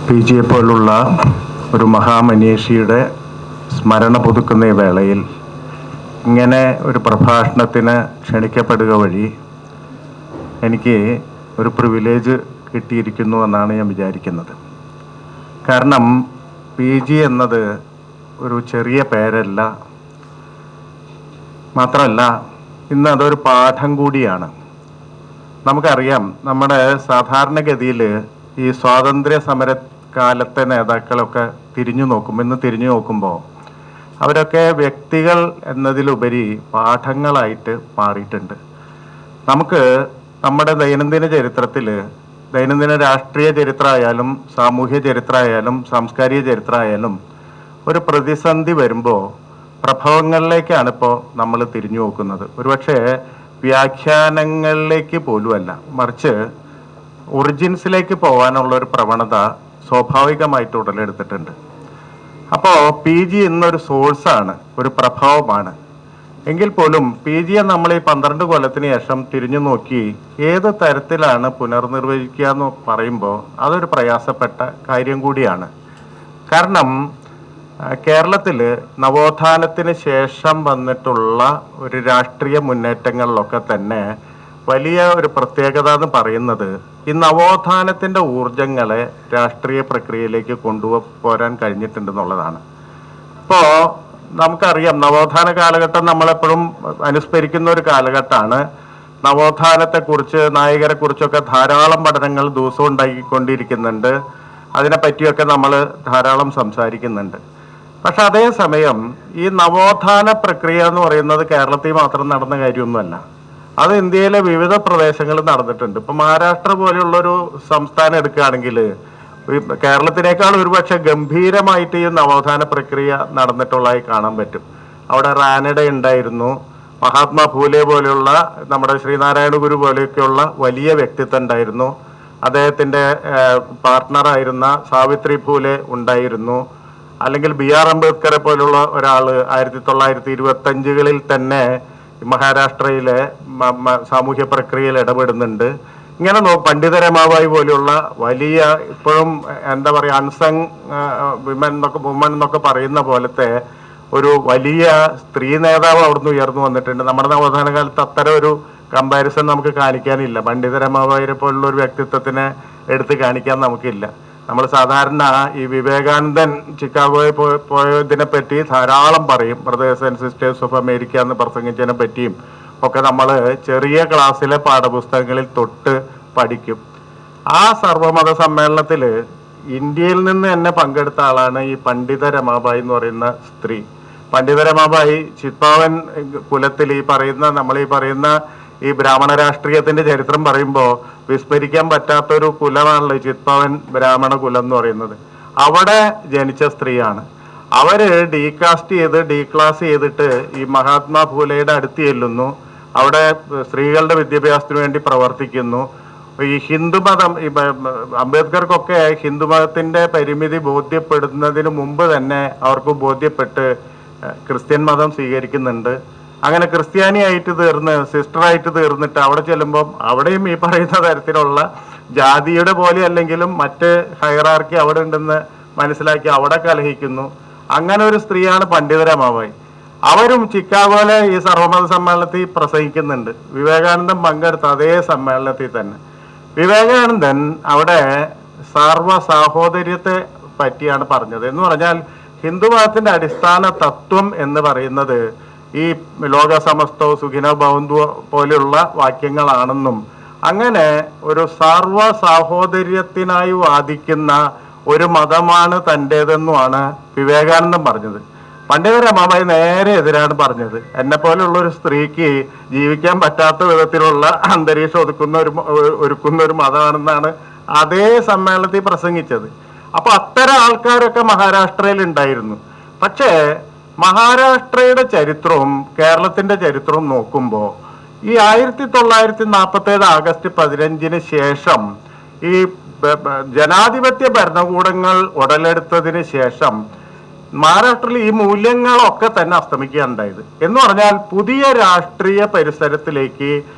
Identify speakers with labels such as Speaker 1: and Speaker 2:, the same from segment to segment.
Speaker 1: PGയെ പോലുള്ള ഒരു മഹാമനീഷിയുടെ സ്മരണ പുതുക്കുന്ന ഈ വേളയിൽ ഇങ്ങനെ ഒരു പ്രഭാഷണത്തിന് ക്ഷണിക്കപ്പെടുക വഴി എനിക്ക് ഒരു പ്രിവിലേജ് കിട്ടിയിരിക്കുന്നു എന്നാണ് ഞാൻ വിചാരിക്കുന്നത്. കാരണം PG എന്നത് ഒരു ചെറിയ പേരല്ല, മാത്രമല്ല ഇന്ന് അതൊരു പാഠം കൂടിയാണ്. നമുക്കറിയാം, നമ്മുടെ സാധാരണഗതിയിൽ ഈ സ്വാതന്ത്ര്യ സമര കാലത്തെ നേതാക്കളൊക്കെ ഇന്ന് തിരിഞ്ഞു നോക്കുമ്പോൾ അവരൊക്കെ വ്യക്തികൾ എന്നതിലുപരി പാഠങ്ങളായിട്ട് മാറിയിട്ടുണ്ട്. നമുക്ക് നമ്മുടെ ദൈനംദിന ചരിത്രത്തിൽ, ദൈനംദിന രാഷ്ട്രീയ ചരിത്രമായാലും സാമൂഹ്യ ചരിത്രമായാലും സാംസ്കാരിക ചരിത്രമായാലും ഒരു പ്രതിസന്ധി വരുമ്പോൾ പ്രഭവങ്ങളിലേക്കാണ് ഇപ്പോൾ നമ്മൾ തിരിഞ്ഞു നോക്കുന്നത്. ഒരുപക്ഷെ വ്യാഖ്യാനങ്ങളിലേക്ക് പോലുമല്ല, മറിച്ച് ഒറിജിൻസിലേക്ക് പോകാനുള്ള ഒരു പ്രവണത സ്വാഭാവികമായിട്ട് ഉടലെടുത്തിട്ടുണ്ട്. അപ്പോൾ PG ഇന്നൊരു സോഴ്സാണ്, ഒരു പ്രഭാവമാണ്. എങ്കിൽ പോലും PGയെ നമ്മൾ ഈ 12 കൊല്ലത്തിന് ശേഷം തിരിഞ്ഞു നോക്കി ഏത് തരത്തിലാണ് പുനർനിർവചിക്കുക എന്ന് പറയുമ്പോൾ അതൊരു പ്രയാസപ്പെട്ട കാര്യം കൂടിയാണ്. കാരണം കേരളത്തിൽ നവോത്ഥാനത്തിന് ശേഷം വന്നിട്ടുള്ള ഒരു രാഷ്ട്രീയ മുന്നേറ്റങ്ങളിലൊക്കെ തന്നെ വലിയ ഒരു പ്രത്യേകത എന്ന് പറയുന്നത് ഈ നവോത്ഥാനത്തിൻ്റെ ഊർജങ്ങളെ രാഷ്ട്രീയ പ്രക്രിയയിലേക്ക് കൊണ്ടുപോരാൻ കഴിഞ്ഞിട്ടുണ്ടെന്നുള്ളതാണ്. ഇപ്പോൾ നമുക്കറിയാം, നവോത്ഥാന കാലഘട്ടം നമ്മളെപ്പോഴും അനുസ്മരിക്കുന്ന ഒരു കാലഘട്ടമാണ്. നവോത്ഥാനത്തെക്കുറിച്ച്, നായകരെക്കുറിച്ചൊക്കെ ധാരാളം പഠനങ്ങൾ ദിവസവും ഉണ്ടാക്കിക്കൊണ്ടിരിക്കുന്നുണ്ട്. അതിനെപ്പറ്റിയൊക്കെ നമ്മൾ ധാരാളം സംസാരിക്കുന്നുണ്ട്. പക്ഷെ അതേസമയം ഈ നവോത്ഥാന പ്രക്രിയ എന്ന് പറയുന്നത് കേരളത്തിൽ മാത്രം നടന്ന കാര്യമൊന്നുമല്ല. അത് ഇന്ത്യയിലെ വിവിധ പ്രദേശങ്ങളിൽ നടന്നിട്ടുണ്ട്. ഇപ്പം മഹാരാഷ്ട്ര പോലെയുള്ളൊരു സംസ്ഥാനം എടുക്കുകയാണെങ്കിൽ കേരളത്തിനേക്കാൾ ഒരുപക്ഷെ ഗംഭീരമായിട്ട് ഈ നവോത്ഥാന പ്രക്രിയ നടന്നിട്ടുള്ളതായി കാണാൻ പറ്റും. അവിടെ റാനഡെ ഉണ്ടായിരുന്നു, മഹാത്മാ ഫൂലെ പോലെയുള്ള, നമ്മുടെ ശ്രീനാരായണ ഗുരു പോലെയൊക്കെയുള്ള വലിയ വ്യക്തിത്വം ഉണ്ടായിരുന്നു. അദ്ദേഹത്തിൻ്റെ പാർട്ട്ണറായിരുന്ന സാവിത്രി ഫൂലെ ഉണ്ടായിരുന്നു. അല്ലെങ്കിൽ BR അംബേദ്കറെ പോലുള്ള ഒരാൾ 1925കളിൽ തന്നെ മഹാരാഷ്ട്രയിലെ സാമൂഹ്യ പ്രക്രിയയിൽ ഇടപെടുന്നുണ്ട്. ഇങ്ങനെ പണ്ഡിത രമാബായി പോലെയുള്ള വലിയ, ഇപ്പോഴും എന്താ പറയുക, അൺസങ് വുമൻ എന്നൊക്കെ പറയുന്ന പോലത്തെ ഒരു വലിയ സ്ത്രീ നേതാവ് അവിടുന്ന് ഉയർന്നു വന്നിട്ടുണ്ട്. നമ്മുടെ നവോത്ഥാന കാലത്ത് അത്തരം ഒരു കമ്പാരിസൺ നമുക്ക് കാണിക്കാനില്ല. പണ്ഡിത രമാബായിയെ പോലുള്ള ഒരു വ്യക്തിത്വത്തിനെ എടുത്ത് കാണിക്കാൻ നമുക്കില്ല. നമ്മൾ സാധാരണ ഈ വിവേകാനന്ദൻ ചിക്കാഗോയിൽ പോയതിനെ പറ്റി ധാരാളം പറയും. Brothers and sisters of America എന്ന് പ്രസംഗിച്ചതിനെ പറ്റിയും ഒക്കെ നമ്മൾ ചെറിയ ക്ലാസ്സിലെ പാഠപുസ്തകങ്ങളിൽ തൊട്ട് പഠിക്കും. ആ സർവമത സമ്മേളനത്തിൽ ഇന്ത്യയിൽ നിന്ന് തന്നെ പങ്കെടുത്ത ആളാണ് ഈ പണ്ഡിത രമാബായി എന്ന് പറയുന്ന സ്ത്രീ. പണ്ഡിത രമാബായി ചിത്പാവൻ കുലത്തിൽ നമ്മൾ ഈ പറയുന്ന ഈ ബ്രാഹ്മണ രാഷ്ട്രീയത്തിന്റെ ചരിത്രം പറയുമ്പോൾ വിസ്മരിക്കാൻ പറ്റാത്തൊരു കുലമാണല്ലോ ഈ ചിത്പാവൻ ബ്രാഹ്മണ കുലം എന്ന് പറയുന്നത്. അവിടെ ജനിച്ച സ്ത്രീയാണ്. അവര് ഡീക്ലാസ് ചെയ്തിട്ട് ഈ മഹാത്മാ ഫൂലെയുടെ അടുത്ത് ചെല്ലുന്നു. അവിടെ സ്ത്രീകളുടെ വിദ്യാഭ്യാസത്തിന് വേണ്ടി പ്രവർത്തിക്കുന്നു. ഈ ഹിന്ദുമതം, ഈ അംബേദ്കർക്കൊക്കെ ഹിന്ദുമതത്തിന്റെ പരിമിതി ബോധ്യപ്പെടുന്നതിന് മുമ്പ് തന്നെ അവർക്ക് ബോധ്യപ്പെട്ട് ക്രിസ്ത്യൻ മതം സ്വീകരിക്കുന്നുണ്ട്. അങ്ങനെ ക്രിസ്ത്യാനിയായിട്ട് തീർന്ന്, സിസ്റ്ററായിട്ട് തീർന്നിട്ട് അവിടെ ചെല്ലുമ്പം അവിടെയും ഈ പറയുന്ന തരത്തിലുള്ള ജാതിയുടെ പോലെ അല്ലെങ്കിലും മറ്റ് ഹൈറാർക്കി അവിടെ ഉണ്ടെന്ന് മനസ്സിലാക്കി അവിടെ കലഹിക്കുന്നു. അങ്ങനെ ഒരു സ്ത്രീയാണ് പണ്ഡിത രമാബായി. അവരും ചിക്കാഗോയിലെ ഈ സർവമത സമ്മേളനത്തിൽ പ്രസംഗിക്കുന്നുണ്ട്. വിവേകാനന്ദൻ പങ്കെടുത്ത അതേ സമ്മേളനത്തിൽ തന്നെ വിവേകാനന്ദൻ അവിടെ സർവ സാഹോദര്യത്തെ പറ്റിയാണ് പറഞ്ഞത്. എന്ന് പറഞ്ഞാൽ ഹിന്ദുമതത്തിന്റെ അടിസ്ഥാന തത്വം എന്ന് പറയുന്നത് ഈ ലോക സമസ്തോ സുഖിനോ ഭവന്തു പോലെയുള്ള വാക്യങ്ങളാണെന്നും അങ്ങനെ ഒരു സർവ സാഹോദര്യത്തിനായി വാദിക്കുന്ന ഒരു മതമാണ് തൻ്റേതെന്നുമാണ് വിവേകാനന്ദൻ പറഞ്ഞത്. പണ്ഡിത രമാബായി നേരെ എതിരാണ് പറഞ്ഞത്. എന്നെ പോലെയുള്ള ഒരു സ്ത്രീക്ക് ജീവിക്കാൻ പറ്റാത്ത വിധത്തിലുള്ള അന്തരീക്ഷം ഒരുക്കുന്ന ഒരു മതമാണെന്നാണ് അതേ സമ്മേളനത്തിൽ പ്രസംഗിച്ചത്. അപ്പൊ അത്തരം ആൾക്കാരൊക്കെ മഹാരാഷ്ട്രയിൽ ഉണ്ടായിരുന്നു. പക്ഷേ മഹാരാഷ്ട്രയുടെ ചരിത്രവും കേരളത്തിന്റെ ചരിത്രവും നോക്കുമ്പോൾ ഈ 1947 ആഗസ്റ്റ് 15 ശേഷം ഈ ജനാധിപത്യ ഭരണകൂടങ്ങൾ ഉടലെടുത്തതിന് ശേഷം മഹാരാഷ്ട്രയിൽ ഈ മൂല്യങ്ങളൊക്കെ തന്നെ അസ്തമിക്കുകയുണ്ടായത്. എന്ന് പറഞ്ഞാൽ പുതിയ രാഷ്ട്രീയ പരിസരത്തിലേക്ക്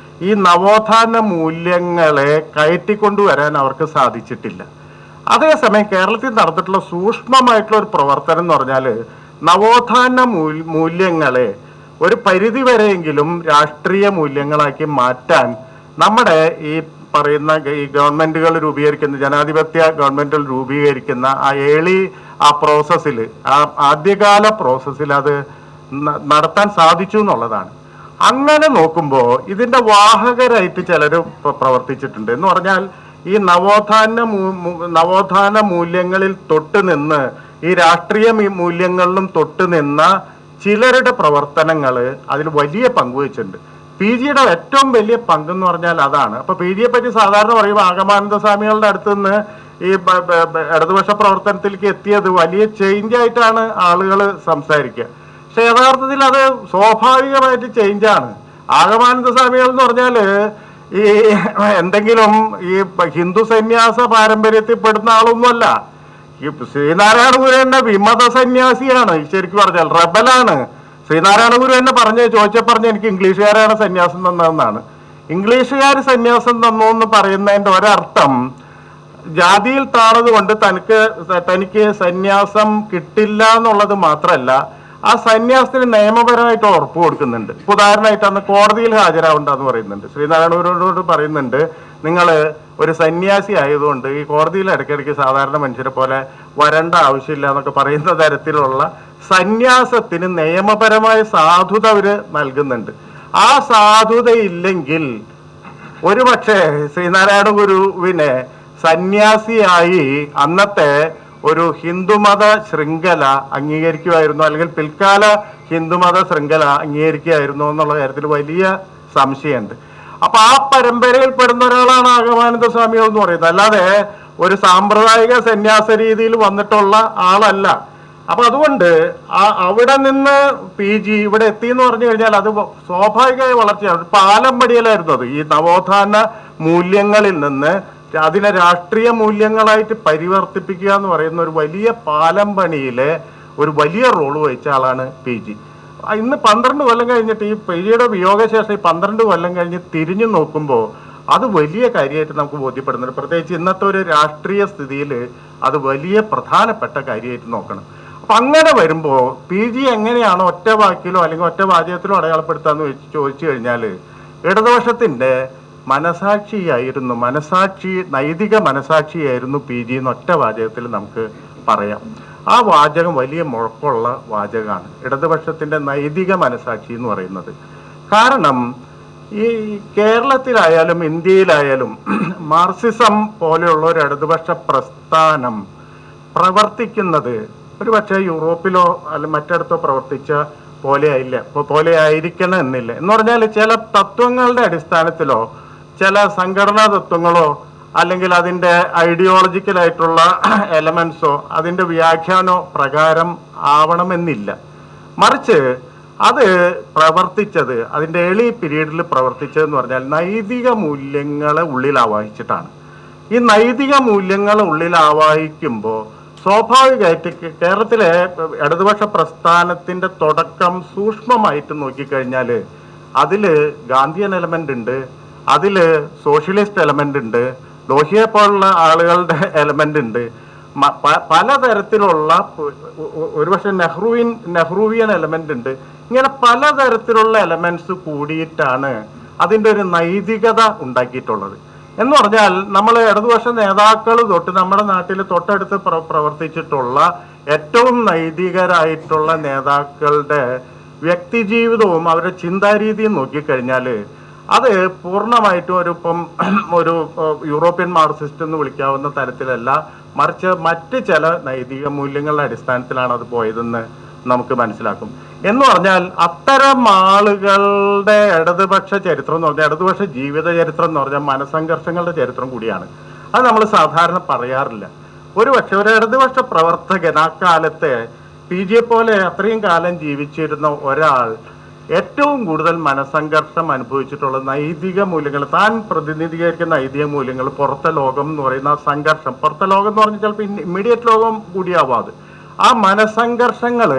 Speaker 1: ഈ നവോത്ഥാന മൂല്യങ്ങളെ കയറ്റിക്കൊണ്ടുവരാൻ അവർക്ക് സാധിച്ചിട്ടില്ല. അതേസമയം കേരളത്തിൽ നടന്നിട്ടുള്ള സൂക്ഷ്മമായിട്ടുള്ള ഒരു പ്രവർത്തനം എന്ന് പറഞ്ഞാൽ നവോത്ഥാന മൂല്യങ്ങളെ ഒരു പരിധി വരെയെങ്കിലും രാഷ്ട്രീയ മൂല്യങ്ങളാക്കി മാറ്റാൻ നമ്മുടെ ഈ പറയുന്ന ഈ ഗവൺമെന്റുകൾ രൂപീകരിക്കുന്ന ജനാധിപത്യ ഗവൺമെന്റുകൾ രൂപീകരിക്കുന്ന ആ പ്രോസസ്സിൽ, ആ ആദ്യകാല പ്രോസസ്സിൽ അത് നടത്താൻ സാധിച്ചു എന്നുള്ളതാണ്. അങ്ങനെ നോക്കുമ്പോൾ ഇതിന്റെ വാഹകരായിട്ട് ചിലർ പ്രവർത്തിച്ചിട്ടുണ്ട്. എന്ന് പറഞ്ഞാൽ ഈ നവോത്ഥാന മൂല്യങ്ങളിൽ തൊട്ട് നിന്ന് ഈ രാഷ്ട്രീയ മൂല്യങ്ങളിലും തൊട്ട് നിന്ന ചിലരുടെ പ്രവർത്തനങ്ങൾ അതിൽ വലിയ പങ്കുവച്ചിട്ടുണ്ട്. പി ജിയുടെ ഏറ്റവും വലിയ പങ്കെന്ന് പറഞ്ഞാൽ അതാണ്. അപ്പൊ പി ജിയെ പറ്റി സാധാരണ പറയുമ്പോൾ ആഗമാനന്ദ സ്വാമികളുടെ അടുത്ത് നിന്ന് ഈ ഇടതുപക്ഷ പ്രവർത്തനത്തിലേക്ക് എത്തിയത് വലിയ ചേഞ്ച് ആയിട്ടാണ് ആളുകൾ സംസാരിക്കുക. പക്ഷെ യഥാർത്ഥത്തിൽ അത് സ്വാഭാവികമായിട്ട് ചേഞ്ചാണ്. ആഗമാനന്ദ സ്വാമികൾ എന്ന് പറഞ്ഞാല് ഈ എന്തെങ്കിലും ഈ ഹിന്ദു സന്യാസ പാരമ്പര്യത്തിൽ പെടുന്ന ആളൊന്നുമല്ല. ഈ ശ്രീനാരായണ ഗുരു തന്നെ വിമത സന്യാസിയാണ്. ശരിക്കും പറഞ്ഞാൽ റബലാണ്. ശ്രീനാരായണ ഗുരു തന്നെ ചോദിച്ചപ്പറഞ്ഞ് എനിക്ക് ഇംഗ്ലീഷുകാരാണ് സന്യാസം തന്നതെന്നാണ്. ഇംഗ്ലീഷുകാർ സന്യാസം തന്നു എന്ന് പറയുന്നതിന്റെ ഒരർത്ഥം ജാതിയിൽ താണത് കൊണ്ട് തനിക്ക് സന്യാസം കിട്ടില്ല എന്നുള്ളത് മാത്രമല്ല, ആ സന്യാസത്തിന് നിയമപരമായിട്ട് ഉറപ്പ് കൊടുക്കുന്നുണ്ട്. ഉദാഹരണമായിട്ട് അന്ന് കോടതിയിൽ ഹാജരാവണ്ടെന്ന് പറയുന്നുണ്ട്. ശ്രീനാരായണ ഗുരുവിനോട് പറയുന്നുണ്ട്, നിങ്ങൾ ഒരു സന്യാസി ആയതുകൊണ്ട് ഈ കോടതിയിൽ ഇടയ്ക്കിടയ്ക്ക് സാധാരണ മനുഷ്യരെ പോലെ വരേണ്ട ആവശ്യമില്ല എന്നൊക്കെ പറയുന്ന തരത്തിലുള്ള സന്യാസത്തിന് നിയമപരമായ സാധുത അവര് നൽകുന്നുണ്ട്. ആ സാധുത ഇല്ലെങ്കിൽ ഒരുപക്ഷെ ശ്രീനാരായണ ഗുരുവിനെ സന്യാസിയായി അന്നത്തെ ഒരു ഹിന്ദുമത ശൃംഖല അംഗീകരിക്കുമായിരുന്നു, അല്ലെങ്കിൽ പിൽക്കാല ഹിന്ദുമത ശൃംഖല അംഗീകരിക്കുമായിരുന്നു എന്നുള്ള കാര്യത്തിൽ വലിയ സംശയമുണ്ട്. അപ്പൊ ആ പരമ്പരയിൽ പെടുന്ന ഒരാളാണ് ആഗമാനന്ദ സ്വാമികൾ എന്ന് പറയുന്നത്, അല്ലാതെ ഒരു സാമ്പ്രദായിക സന്യാസ രീതിയിൽ വന്നിട്ടുള്ള ആളല്ല. അപ്പൊ അതുകൊണ്ട് അവിടെ നിന്ന് പി ജി ഇവിടെ എത്തി എന്ന് പറഞ്ഞു കഴിഞ്ഞാൽ അത് സ്വാഭാവികമായ വളർച്ചയാണ്. പാലം പടിയലായിരുന്നു അത്. ഈ നവോത്ഥാന മൂല്യങ്ങളിൽ നിന്ന് അതിനെ രാഷ്ട്രീയ മൂല്യങ്ങളായിട്ട് പരിവർത്തിപ്പിക്കുക എന്ന് പറയുന്ന ഒരു വലിയ പാലം പണിയിലെ ഒരു വലിയ റോള് വഹിച്ച ആളാണ് പി ജി. ഇന്ന് 12 കൊല്ലം കഴിഞ്ഞിട്ട് ഈ പി ജിയുടെ വിയോഗശേഷം ഈ 12 കൊല്ലം കഴിഞ്ഞ് തിരിഞ്ഞു നോക്കുമ്പോൾ അത് വലിയ കാര്യമായിട്ട് നമുക്ക് ബോധ്യപ്പെടുന്നുണ്ട്. പ്രത്യേകിച്ച് ഇന്നത്തെ ഒരു രാഷ്ട്രീയ സ്ഥിതിയിൽ അത് വലിയ പ്രധാനപ്പെട്ട കാര്യമായിട്ട് നോക്കണം. അപ്പൊ അങ്ങനെ വരുമ്പോൾ പി ജി എങ്ങനെയാണ് ഒറ്റ വാക്കിലോ അല്ലെങ്കിൽ ഒറ്റ വാചകത്തിലോ അടയാളപ്പെടുത്താന്ന് ചോദിച്ചു കഴിഞ്ഞാൽ ഇടതുപക്ഷത്തിന്റെ മനസാക്ഷിയായിരുന്നു, നൈതിക മനസാക്ഷിയായിരുന്നു പി ജി എന്ന് ഒറ്റ വാചകത്തിൽ നമുക്ക് പറയാം. ആ വാചകം വലിയ മുഴക്കമുള്ള വാചകമാണ്, ഇടതുപക്ഷത്തിന്റെ നൈതിക മനസാക്ഷി എന്ന് പറയുന്നത്. കാരണം ഈ കേരളത്തിലായാലും ഇന്ത്യയിലായാലും മാർക്സിസം പോലെയുള്ള ഒരു ഇടതുപക്ഷ പ്രസ്ഥാനം പ്രവർത്തിക്കുന്നത് ഒരു പക്ഷേ യൂറോപ്പിലോ അല്ലെങ്കിൽ മറ്റിടത്തോ പ്രവർത്തിച്ച പോലെ ആയിരിക്കണം എന്നില്ല. എന്ന് പറഞ്ഞാൽ ചില തത്വങ്ങളുടെ അടിസ്ഥാനത്തിലോ ചില സംഘടനാ തത്വങ്ങളോ അല്ലെങ്കിൽ അതിൻ്റെ ഐഡിയോളജിക്കലായിട്ടുള്ള എലമെന്റ്സോ അതിൻ്റെ വ്യാഖ്യാനോ പ്രകാരം ആവണമെന്നില്ല. മറിച്ച് അത് പ്രവർത്തിച്ചത്, അതിൻ്റെ ഏർലി പീരീഡിൽ പ്രവർത്തിച്ചതെന്ന് പറഞ്ഞാൽ നൈതിക മൂല്യങ്ങളെ ഉള്ളിൽ ആവാഹിച്ചിട്ടാണ്. ഈ നൈതിക മൂല്യങ്ങളെ ഉള്ളിൽ ആവാഹിക്കുമ്പോൾ സ്വാഭാവികമായിട്ട് കേരളത്തിലെ ഇടതുപക്ഷ പ്രസ്ഥാനത്തിന്റെ തുടക്കം സൂക്ഷ്മമായിട്ട് നോക്കിക്കഴിഞ്ഞാൽ അതില് ഗാന്ധിയൻ എലമെന്റ് ഉണ്ട്, അതില് സോഷ്യലിസ്റ്റ് എലമെന്റ് ഉണ്ട്, ലോഹിയെ പോലുള്ള ആളുകളുടെ എലമെന്റ് ഉണ്ട്, പലതരത്തിലുള്ള ഒരുപക്ഷെ നെഹ്റുവിയൻ എലമെന്റ് ഉണ്ട്. ഇങ്ങനെ പലതരത്തിലുള്ള എലമെന്റ്സ് കൂടിയിട്ടാണ് അതിൻ്റെ ഒരു നൈതികത ഉണ്ടാക്കിയിട്ടുള്ളത്. എന്ന് പറഞ്ഞാൽ നമ്മൾ ഇടതുപക്ഷ നേതാക്കൾ തൊട്ട് നമ്മുടെ നാട്ടിൽ തൊട്ടടുത്ത് പ്രവർത്തിച്ചിട്ടുള്ള ഏറ്റവും നൈതികരായിട്ടുള്ള നേതാക്കളുടെ വ്യക്തി ജീവിതവും അവരുടെ ചിന്താരീതിയും നോക്കിക്കഴിഞ്ഞാൽ അത് പൂർണ്ണമായിട്ടും ഒരു യൂറോപ്യൻ മാർക്സിസ്റ്റ് എന്ന് വിളിക്കാവുന്ന തരത്തിലല്ല, മറിച്ച് മറ്റ് ചില നൈതിക മൂല്യങ്ങളുടെ അടിസ്ഥാനത്തിലാണ് അത് പോയതെന്ന് നമുക്ക് മനസ്സിലാക്കും. എന്ന് പറഞ്ഞാൽ അത്തരം ആളുകളുടെ ഇടതുപക്ഷ ചരിത്രം എന്ന് പറഞ്ഞാൽ, ഇടതുപക്ഷ ജീവിത ചരിത്രം എന്ന് പറഞ്ഞാൽ മനസ്സംഘർഷങ്ങളുടെ ചരിത്രം കൂടിയാണ്. അത് നമ്മൾ സാധാരണ പറയാറില്ല. ഒരുപക്ഷെ ഒരു ഇടതുപക്ഷ പ്രവർത്തകൻ ആ കാലത്തെ പി ജിയെ പോലെ അത്രയും കാലം ജീവിച്ചിരുന്ന ഒരാൾ ഏറ്റവും കൂടുതൽ മനസ്സംഘർഷം അനുഭവിച്ചിട്ടുള്ള നൈതിക മൂല്യങ്ങൾ, താൻ പ്രതിനിധീകരിക്കുന്ന നൈതിക മൂല്യങ്ങൾ, പുറത്തെ ലോകം എന്ന് പറയുന്ന സംഘർഷം, പുറത്തെ ലോകം എന്ന് പറഞ്ഞാൽ ചിലപ്പോൾ ഇമ്മീഡിയറ്റ് ലോകം കൂടിയാവാതെ ആ മനസ്സംഘർഷങ്ങൾ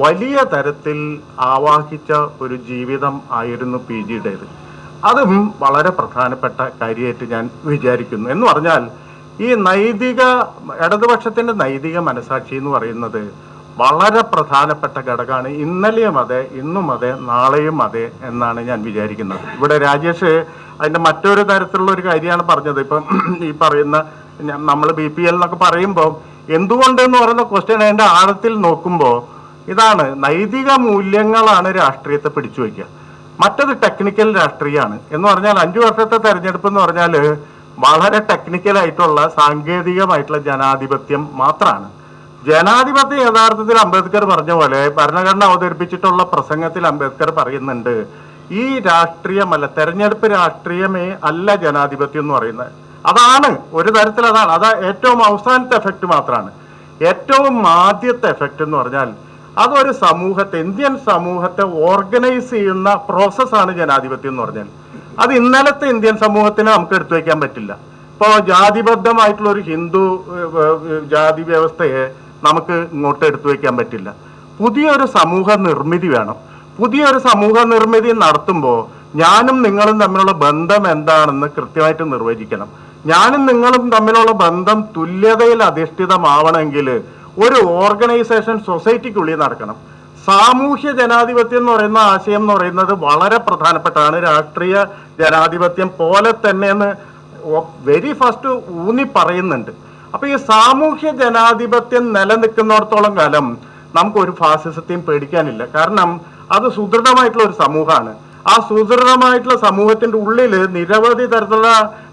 Speaker 1: വലിയ തരത്തിൽ ആവാഹിച്ച ഒരു ജീവിതം ആയിരുന്നു പി ജിയുടേത്. അതും വളരെ പ്രധാനപ്പെട്ട കാര്യമായിട്ട് ഞാൻ വിചാരിക്കുന്നു. എന്ന് പറഞ്ഞാൽ ഈ ഇടതുപക്ഷത്തിന്റെ നൈതിക മനസാക്ഷി എന്ന് പറയുന്നത് വളരെ പ്രധാനപ്പെട്ട ഘടകമാണ്. ഇന്നലെയും അതെ, ഇന്നും അതെ, നാളെയും അതെ എന്നാണ് ഞാൻ വിചാരിക്കുന്നത്. ഇവിടെ രാജേഷ് അതിന്റെ മറ്റൊരു തരത്തിലുള്ള ഒരു കാര്യമാണ് പറഞ്ഞത്. ഇപ്പം ഈ പറയുന്ന നമ്മൾ BPL എന്നൊക്കെ പറയുമ്പോൾ എന്തുകൊണ്ട് എന്ന് പറയുന്ന ക്വസ്റ്റ്യൻ അതിന്റെ ആഴത്തിൽ നോക്കുമ്പോൾ ഇതാണ്, നൈതിക മൂല്യങ്ങളാണ് രാഷ്ട്രീയത്തെ പിടിച്ചു വയ്ക്കുക. മറ്റത് ടെക്നിക്കൽ രാഷ്ട്രീയമാണ്. എന്ന് പറഞ്ഞാൽ 5 വർഷത്തെ തെരഞ്ഞെടുപ്പ് എന്ന് പറഞ്ഞാൽ വളരെ ടെക്നിക്കലായിട്ടുള്ള സാങ്കേതികമായിട്ടുള്ള ജനാധിപത്യം മാത്രമാണ്. ജനാധിപത്യം യഥാർത്ഥത്തിൽ അംബേദ്കർ പറഞ്ഞ പോലെ ഭരണഘടന അവതരിപ്പിച്ചിട്ടുള്ള പ്രസംഗത്തിൽ അംബേദ്കർ പറയുന്നുണ്ട്, ഈ രാഷ്ട്രീയമല്ല, തെരഞ്ഞെടുപ്പ് രാഷ്ട്രീയമേ അല്ല ജനാധിപത്യം എന്ന് പറയുന്നത്. അതാണ് ഒരു തരത്തിൽ അതാണ്. അത് ഏറ്റവും അവസാനത്തെ എഫക്റ്റ് മാത്രമാണ്. ഏറ്റവും ആദ്യത്തെ എഫക്റ്റ് എന്ന് പറഞ്ഞാൽ അതൊരു സമൂഹത്തെ, ഇന്ത്യൻ സമൂഹത്തെ ഓർഗനൈസ് ചെയ്യുന്ന പ്രോസസ്സാണ് ജനാധിപത്യം എന്ന് പറഞ്ഞാൽ. അത് ഇന്നലത്തെ ഇന്ത്യൻ സമൂഹത്തിന് നമുക്ക് എടുത്തു വയ്ക്കാൻ പറ്റില്ല. ഇപ്പോൾ ജാതിബദ്ധമായിട്ടുള്ള ഒരു ഹിന്ദു ജാതി വ്യവസ്ഥയെ നമുക്ക് ഇങ്ങോട്ട് എടുത്തു വയ്ക്കാൻ പറ്റില്ല. പുതിയൊരു സമൂഹ നിർമ്മിതി വേണം. പുതിയൊരു സമൂഹ നിർമ്മിതി നടത്തുമ്പോൾ ഞാനും നിങ്ങളും തമ്മിലുള്ള ബന്ധം എന്താണെന്ന് കൃത്യമായിട്ട് നിർവചിക്കണം. ഞാനും നിങ്ങളും തമ്മിലുള്ള ബന്ധം തുല്യതയിൽ അധിഷ്ഠിതമാവണമെങ്കിൽ ഒരു ഓർഗനൈസേഷൻ സൊസൈറ്റിക്കുള്ളിൽ നടക്കണം. സാമൂഹ്യ ജനാധിപത്യം എന്ന് പറയുന്ന ആശയം എന്ന് പറയുന്നത് വളരെ പ്രധാനപ്പെട്ടതാണ്. രാഷ്ട്രീയ ജനാധിപത്യം പോലെ തന്നെയെന്ന് വെരി ഫസ്റ്റ് ഊന്നി പറയുന്നുണ്ട്. അപ്പൊ ഈ സാമൂഹ്യ ജനാധിപത്യം നിലനിൽക്കുന്നിടത്തോളം കാലം നമുക്ക് ഒരു ഫാസിസത്തെയും പേടിക്കാനില്ല. കാരണം അത് സുദൃഢമായിട്ടുള്ള ഒരു സമൂഹമാണ്. ആ സുദൃഢമായിട്ടുള്ള സമൂഹത്തിന്റെ ഉള്ളിൽ നിരവധി തരത്തിലുള്ള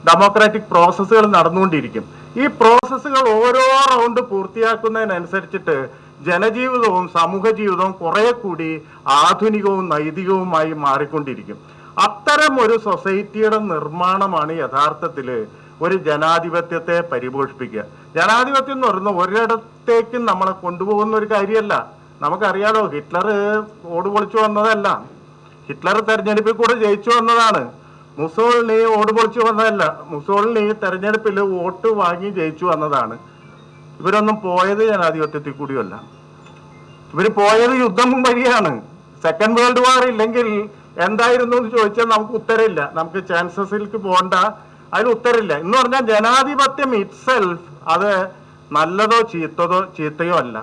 Speaker 1: ഡെമോക്രാറ്റിക് പ്രോസസ്സുകൾ നടന്നുകൊണ്ടിരിക്കും. ഈ പ്രോസസ്സുകൾ ഓരോ റൗണ്ട് പൂർത്തിയാക്കുന്നതിനനുസരിച്ചിട്ട് ജനജീവിതവും സമൂഹ ജീവിതവും കുറെ കൂടി ആധുനികവും നൈതികവുമായി മാറിക്കൊണ്ടിരിക്കും. അത്തരം ഒരു സൊസൈറ്റിയുടെ നിർമ്മാണമാണ് യഥാർത്ഥത്തിൽ ഒരു ജനാധിപത്യത്തെ പരിപോഷിപ്പിക്കുക. ജനാധിപത്യം എന്ന് പറയുന്നത് ഒരിടത്തേക്കും നമ്മളെ കൊണ്ടുപോകുന്ന ഒരു കാര്യമല്ല. നമുക്കറിയാലോ, ഹിറ്റ്ലർ ഓട് പൊളിച്ചു വന്നതല്ല, ഹിറ്റ്ലർ തെരഞ്ഞെടുപ്പിൽ കൂടെ ജയിച്ചു വന്നതാണ്. മുസോളിനി ഓട് പൊളിച്ചു വന്നതല്ല, മുസോളിനി തെരഞ്ഞെടുപ്പിൽ വോട്ട് വാങ്ങി ജയിച്ചു വന്നതാണ്. ഇവരൊന്നും പോയത് ജനാധിപത്യത്തിൽ കൂടിയല്ല, ഇവർ പോയത് യുദ്ധം വഴിയാണ്. സെക്കൻഡ് വേൾഡ് വാർ ഇല്ലെങ്കിൽ എന്തായിരുന്നു എന്ന് ചോദിച്ചാൽ നമുക്ക് ഉത്തരമില്ല. നമുക്ക് ചാൻസസിലേക്ക് പോകണ്ട, അതിന് ഉത്തരമില്ല. എന്ന് പറഞ്ഞാൽ ജനാധിപത്യം ഇറ്റ്സെൽഫ് അത് നല്ലതോ ചീത്തയോ അല്ല.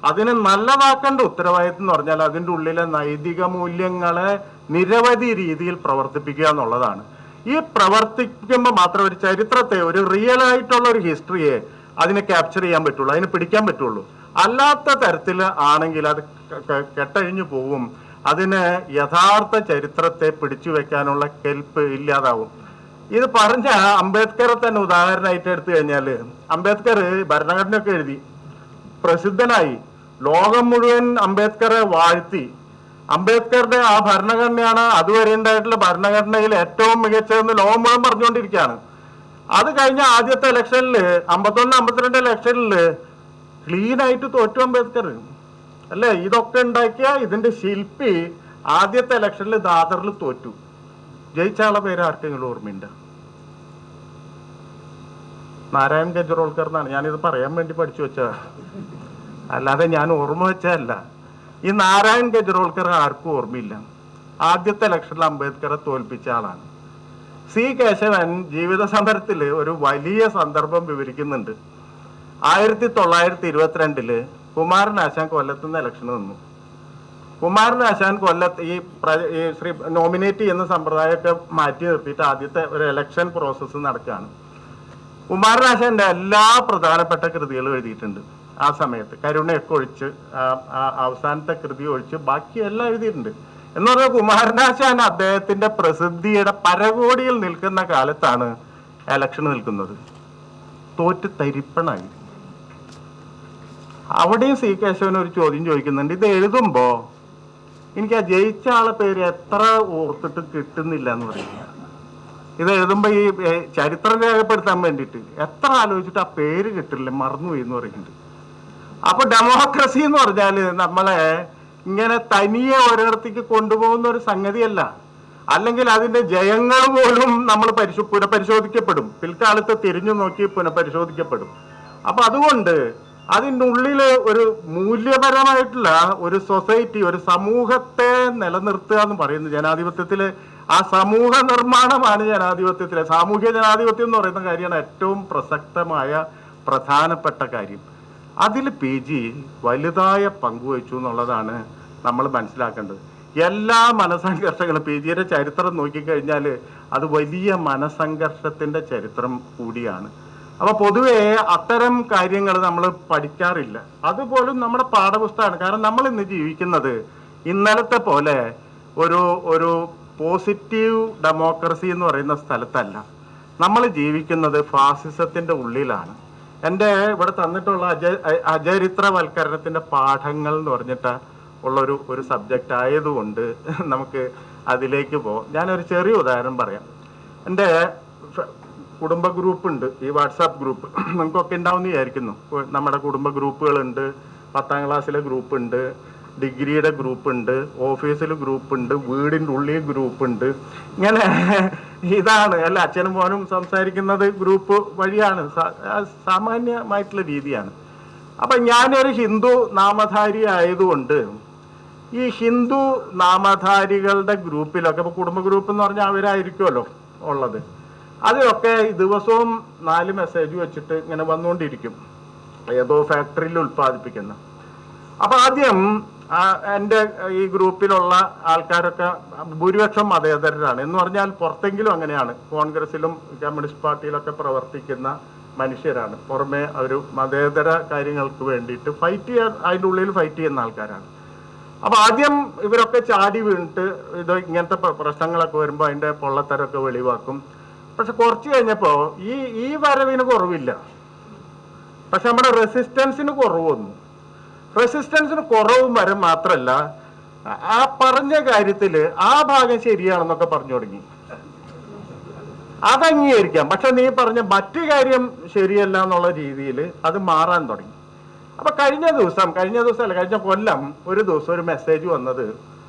Speaker 1: അതിനെ നല്ലതാക്കേണ്ട ഉത്തരവാദിത്വം എന്ന് പറഞ്ഞാൽ അതിൻ്റെ ഉള്ളിലെ നൈതിക മൂല്യങ്ങളെ നിരവധി രീതിയിൽ പ്രവർത്തിപ്പിക്കുക എന്നുള്ളതാണ്. ഈ പ്രവർത്തിക്കുമ്പോൾ മാത്രം ഒരു ചരിത്രത്തെ, ഒരു റിയൽ ആയിട്ടുള്ള ഒരു ഹിസ്റ്ററിയെ അതിനെ ക്യാപ്ചർ ചെയ്യാൻ പറ്റുള്ളൂ, അതിനെ പിടിക്കാൻ പറ്റുള്ളൂ. അല്ലാത്ത തരത്തിൽ ആണെങ്കിൽ അത് കെട്ടഴിഞ്ഞു പോവും. അതിന് യഥാർത്ഥ ചരിത്രത്തെ പിടിച്ചു വെക്കാനുള്ള കെൽപ്പ് ഇല്ലാതാവും. ഇത് പറഞ്ഞ അംബേദ്കറെ തന്നെ ഉദാഹരണമായിട്ട് എടുത്തു കഴിഞ്ഞാൽ, അംബേദ്കർ ഭരണഘടനയൊക്കെ എഴുതി പ്രസിദ്ധനായി, ലോകം മുഴുവൻ അംബേദ്കറെ വാഴ്ത്തി. അംബേദ്കറുടെ ആ ഭരണഘടനയാണ് അതുവരെ ഉണ്ടായിട്ടുള്ള ഭരണഘടനയിൽ ഏറ്റവും മികച്ചതെന്ന് ലോകം മുഴുവൻ പറഞ്ഞുകൊണ്ടിരിക്കുകയാണ്. അത് കഴിഞ്ഞ ആദ്യത്തെ ഇലക്ഷനിൽ 51-52 ഇലക്ഷനിൽ ക്ലീൻ ആയിട്ട് തോറ്റു അംബേദ്കർ അല്ലേ? ഇതൊക്കെ ഉണ്ടാക്കിയ ഇതിന്റെ ശില്പി ആദ്യത്തെ ഇലക്ഷനിൽ ദാദറിൽ തോറ്റു. ജയിച്ച ആളെ പേര് ആർക്കെങ്കിലും ഓർമ്മയുണ്ട്? നാരായൺ ഗജ്റോൾക്കർ എന്നാണ്. ഞാനിത് പറയാൻ വേണ്ടി പഠിച്ചു വെച്ചതാ, അല്ലാതെ ഞാൻ ഓർമ്മ വെച്ചതല്ല. ഈ നാരായൺ ഗജ്റോൾക്കർ ആർക്കും ഓർമ്മയില്ല. ആദ്യത്തെ ഇലക്ഷനിൽ അംബേദ്കറെ തോൽപ്പിച്ച ആളാണ്. സി കേശവൻ ജീവിത സമരത്തിൽ ഒരു വലിയ സന്ദർഭം വിവരിക്കുന്നുണ്ട്. 1922 കുമാരനാശാൻ കൊല്ലത്തുനിന്ന് ഇലക്ഷന് നിന്നു. കുമാരനാശാൻ കൊല്ലത്ത് ഈ നോമിനേറ്റ് ചെയ്യുന്ന സമ്പ്രദായമൊക്കെ മാറ്റി നിർത്തിയിട്ട് ആദ്യത്തെ ഒരു ഇലക്ഷൻ പ്രോസസ്സ് നടക്കുകയാണ്. കുമാരനാശാന്റെ എല്ലാ പ്രധാനപ്പെട്ട കൃതികളും എഴുതിയിട്ടുണ്ട് ആ സമയത്ത്. കരുണയൊക്കെ ഒഴിച്ച് അവസാനത്തെ കൃതി ഒഴിച്ച് ബാക്കി എല്ലാം എഴുതിയിട്ടുണ്ട്. എന്ന് പറഞ്ഞാൽ കുമാരനാശാൻ അദ്ദേഹത്തിന്റെ പ്രസിദ്ധിയുടെ പരകോടിയിൽ നിൽക്കുന്ന കാലത്താണ് ഇലക്ഷൻ നിൽക്കുന്നത്. തോറ്റ് തരിപ്പണായി. അവിടെയും സി കേശവൻ ഒരു ചോദ്യം ചോദിക്കുന്നുണ്ട്. ഇത് എഴുതുമ്പോ എനിക്ക് ആ ജയിച്ച ആളെ പേര് എത്ര ഓർത്തിട്ട് കിട്ടുന്നില്ല എന്ന് പറയുന്നത്. ഇത് എഴുതുമ്പോ ഈ ചരിത്രം രേഖപ്പെടുത്താൻ വേണ്ടിയിട്ട് എത്ര ആലോചിച്ചിട്ട് ആ പേര് കിട്ടില്ല, മറന്നുപോയി എന്ന് പറയുന്നുണ്ട്. അപ്പൊ ഡെമോക്രസി എന്ന് പറഞ്ഞാല് നമ്മളെ ഇങ്ങനെ തനിയെ ഒരിടത്തേക്ക് കൊണ്ടുപോകുന്ന ഒരു സംഗതിയല്ല. അല്ലെങ്കിൽ അതിന്റെ ജയങ്ങൾ പോലും നമ്മൾ പുനഃപരിശോധിക്കപ്പെടും, പിൽക്കാലത്ത് തിരിഞ്ഞു നോക്കി പുനഃപരിശോധിക്കപ്പെടും. അപ്പൊ അതുകൊണ്ട് അതിൻ്റെ ഉള്ളില് ഒരു മൂല്യപരമായിട്ടുള്ള ഒരു സൊസൈറ്റി, ഒരു സമൂഹത്തെ നിലനിർത്തുക എന്ന് പറയുന്നത് ജനാധിപത്യത്തില് ആ സമൂഹ നിർമ്മാണമാണ് ജനാധിപത്യത്തിലെ സാമൂഹ്യ ജനാധിപത്യം എന്ന് പറയുന്ന കാര്യമാണ് ഏറ്റവും പ്രസക്തമായ പ്രധാനപ്പെട്ട കാര്യം. അതിൽ പി ജി വലുതായ പങ്കുവച്ചു എന്നുള്ളതാണ് നമ്മൾ മനസ്സിലാക്കേണ്ടത്. എല്ലാ മനസംഘർഷങ്ങളും പി ജിയുടെ ചരിത്രം നോക്കിക്കഴിഞ്ഞാൽ അത് വലിയ മനസംഘർഷത്തിന്റെ ചരിത്രം കൂടിയാണ്. അപ്പൊ പൊതുവെ അത്തരം കാര്യങ്ങൾ നമ്മൾ പഠിക്കാറില്ല. അതുപോലും നമ്മുടെ പാഠപുസ്തകമാണ്. കാരണം നമ്മൾ ഇന്ന് ജീവിക്കുന്നത് ഇന്നലത്തെ പോലെ ഒരു ഒരു പോസിറ്റീവ് ഡെമോക്രസി എന്ന് പറയുന്ന സ്ഥലത്തല്ല. നമ്മൾ ജീവിക്കുന്നത് ഫാസിസത്തിന്റെ ഉള്ളിലാണ്. എൻ്റെ ഇവിടെ തന്നിട്ടുള്ള അചരിത്രവൽക്കരണത്തിന്റെ പാഠങ്ങൾ എന്ന് പറഞ്ഞിട്ട് ഉള്ളൊരു ഒരു സബ്ജക്റ്റ് ആയതുകൊണ്ട് നമുക്ക് അതിലേക്ക് പോകാം. ഞാനൊരു ചെറിയ ഉദാഹരണം പറയാം. എൻ്റെ കുടുംബ ഗ്രൂപ്പ് ഉണ്ട്, ഈ വാട്സാപ്പ് ഗ്രൂപ്പ് നിങ്ങൾക്കൊക്കെ ഉണ്ടാവുമെന്ന് വിചാരിക്കുന്നു. നമ്മുടെ കുടുംബ ഗ്രൂപ്പുകളുണ്ട്, 10ാം ക്ലാസ്സിലെ ഗ്രൂപ്പ് ഉണ്ട്, ഡിഗ്രിയുടെ ഗ്രൂപ്പ് ഉണ്ട്, ഓഫീസിൽ ഗ്രൂപ്പ് ഉണ്ട്, വീടിൻ്റെ ഉള്ളിൽ ഗ്രൂപ്പ് ഉണ്ട്. ഇങ്ങനെ ഇതാണ് അല്ല അച്ഛനും മോനും സംസാരിക്കുന്നത് ഗ്രൂപ്പ് വഴിയാണ്, സാമാന്യമായിട്ടുള്ള രീതിയാണ്. അപ്പം ഞാനൊരു ഹിന്ദു നാമധാരി ആയതുകൊണ്ട് ഈ ഹിന്ദു നാമധാരികളുടെ ഗ്രൂപ്പിലൊക്കെ ഇപ്പോൾ കുടുംബ ഗ്രൂപ്പ് എന്ന് പറഞ്ഞാൽ അവരായിരിക്കുമല്ലോ ഉള്ളത്, അതിലൊക്കെ ദിവസവും 4 മെസ്സേജ് വെച്ചിട്ട് ഇങ്ങനെ വന്നുകൊണ്ടിരിക്കും, ഏതോ ഫാക്ടറിയിൽ ഉൽപ്പാദിപ്പിക്കുന്ന. അപ്പൊ ആദ്യം എൻ്റെ ഈ ഗ്രൂപ്പിലുള്ള ആൾക്കാരൊക്കെ ഭൂരിപക്ഷം മതേതരരാണ്. എന്ന് പറഞ്ഞാൽ പുറത്തെങ്കിലും അങ്ങനെയാണ്, കോൺഗ്രസിലും കമ്മ്യൂണിസ്റ്റ് പാർട്ടിയിലൊക്കെ പ്രവർത്തിക്കുന്ന മനുഷ്യരാണ്. പുറമെ അവർ മതേതര കാര്യങ്ങൾക്ക് വേണ്ടിയിട്ട് ഫൈറ്റ് ചെയ്യാൻ, അതിൻ്റെ ഉള്ളിൽ ഫൈറ്റ് ചെയ്യുന്ന ആൾക്കാരാണ്. അപ്പൊ ആദ്യം ഇവരൊക്കെ ചാടി വീണിട്ട് ഇത് ഇങ്ങനത്തെ പ്രശ്നങ്ങളൊക്കെ വരുമ്പോൾ അതിൻ്റെ പൊള്ളത്തരൊക്കെ വെളിവാക്കും. പക്ഷെ കുറച്ച് കഴിഞ്ഞപ്പോൾ ഈ വരവിന് കുറവില്ല, പക്ഷെ നമ്മുടെ റെസിസ്റ്റൻസിന് കുറവ് വന്നു. റെസിസ്റ്റൻസിന് കുറവും വരം മാത്രമല്ല, ആ പറഞ്ഞ കാര്യത്തിൽ ആ ഭാഗം ശരിയാണെന്നൊക്കെ പറഞ്ഞു തുടങ്ങി. അത് അംഗീകരിക്കാം, പക്ഷെ നീ പറഞ്ഞ മറ്റു കാര്യം ശരിയല്ല എന്നുള്ള രീതിയിൽ അത് മാറാൻ തുടങ്ങി. അപ്പൊ കഴിഞ്ഞ കൊല്ലം ഒരു ദിവസം ഒരു മെസ്സേജ് വന്നത്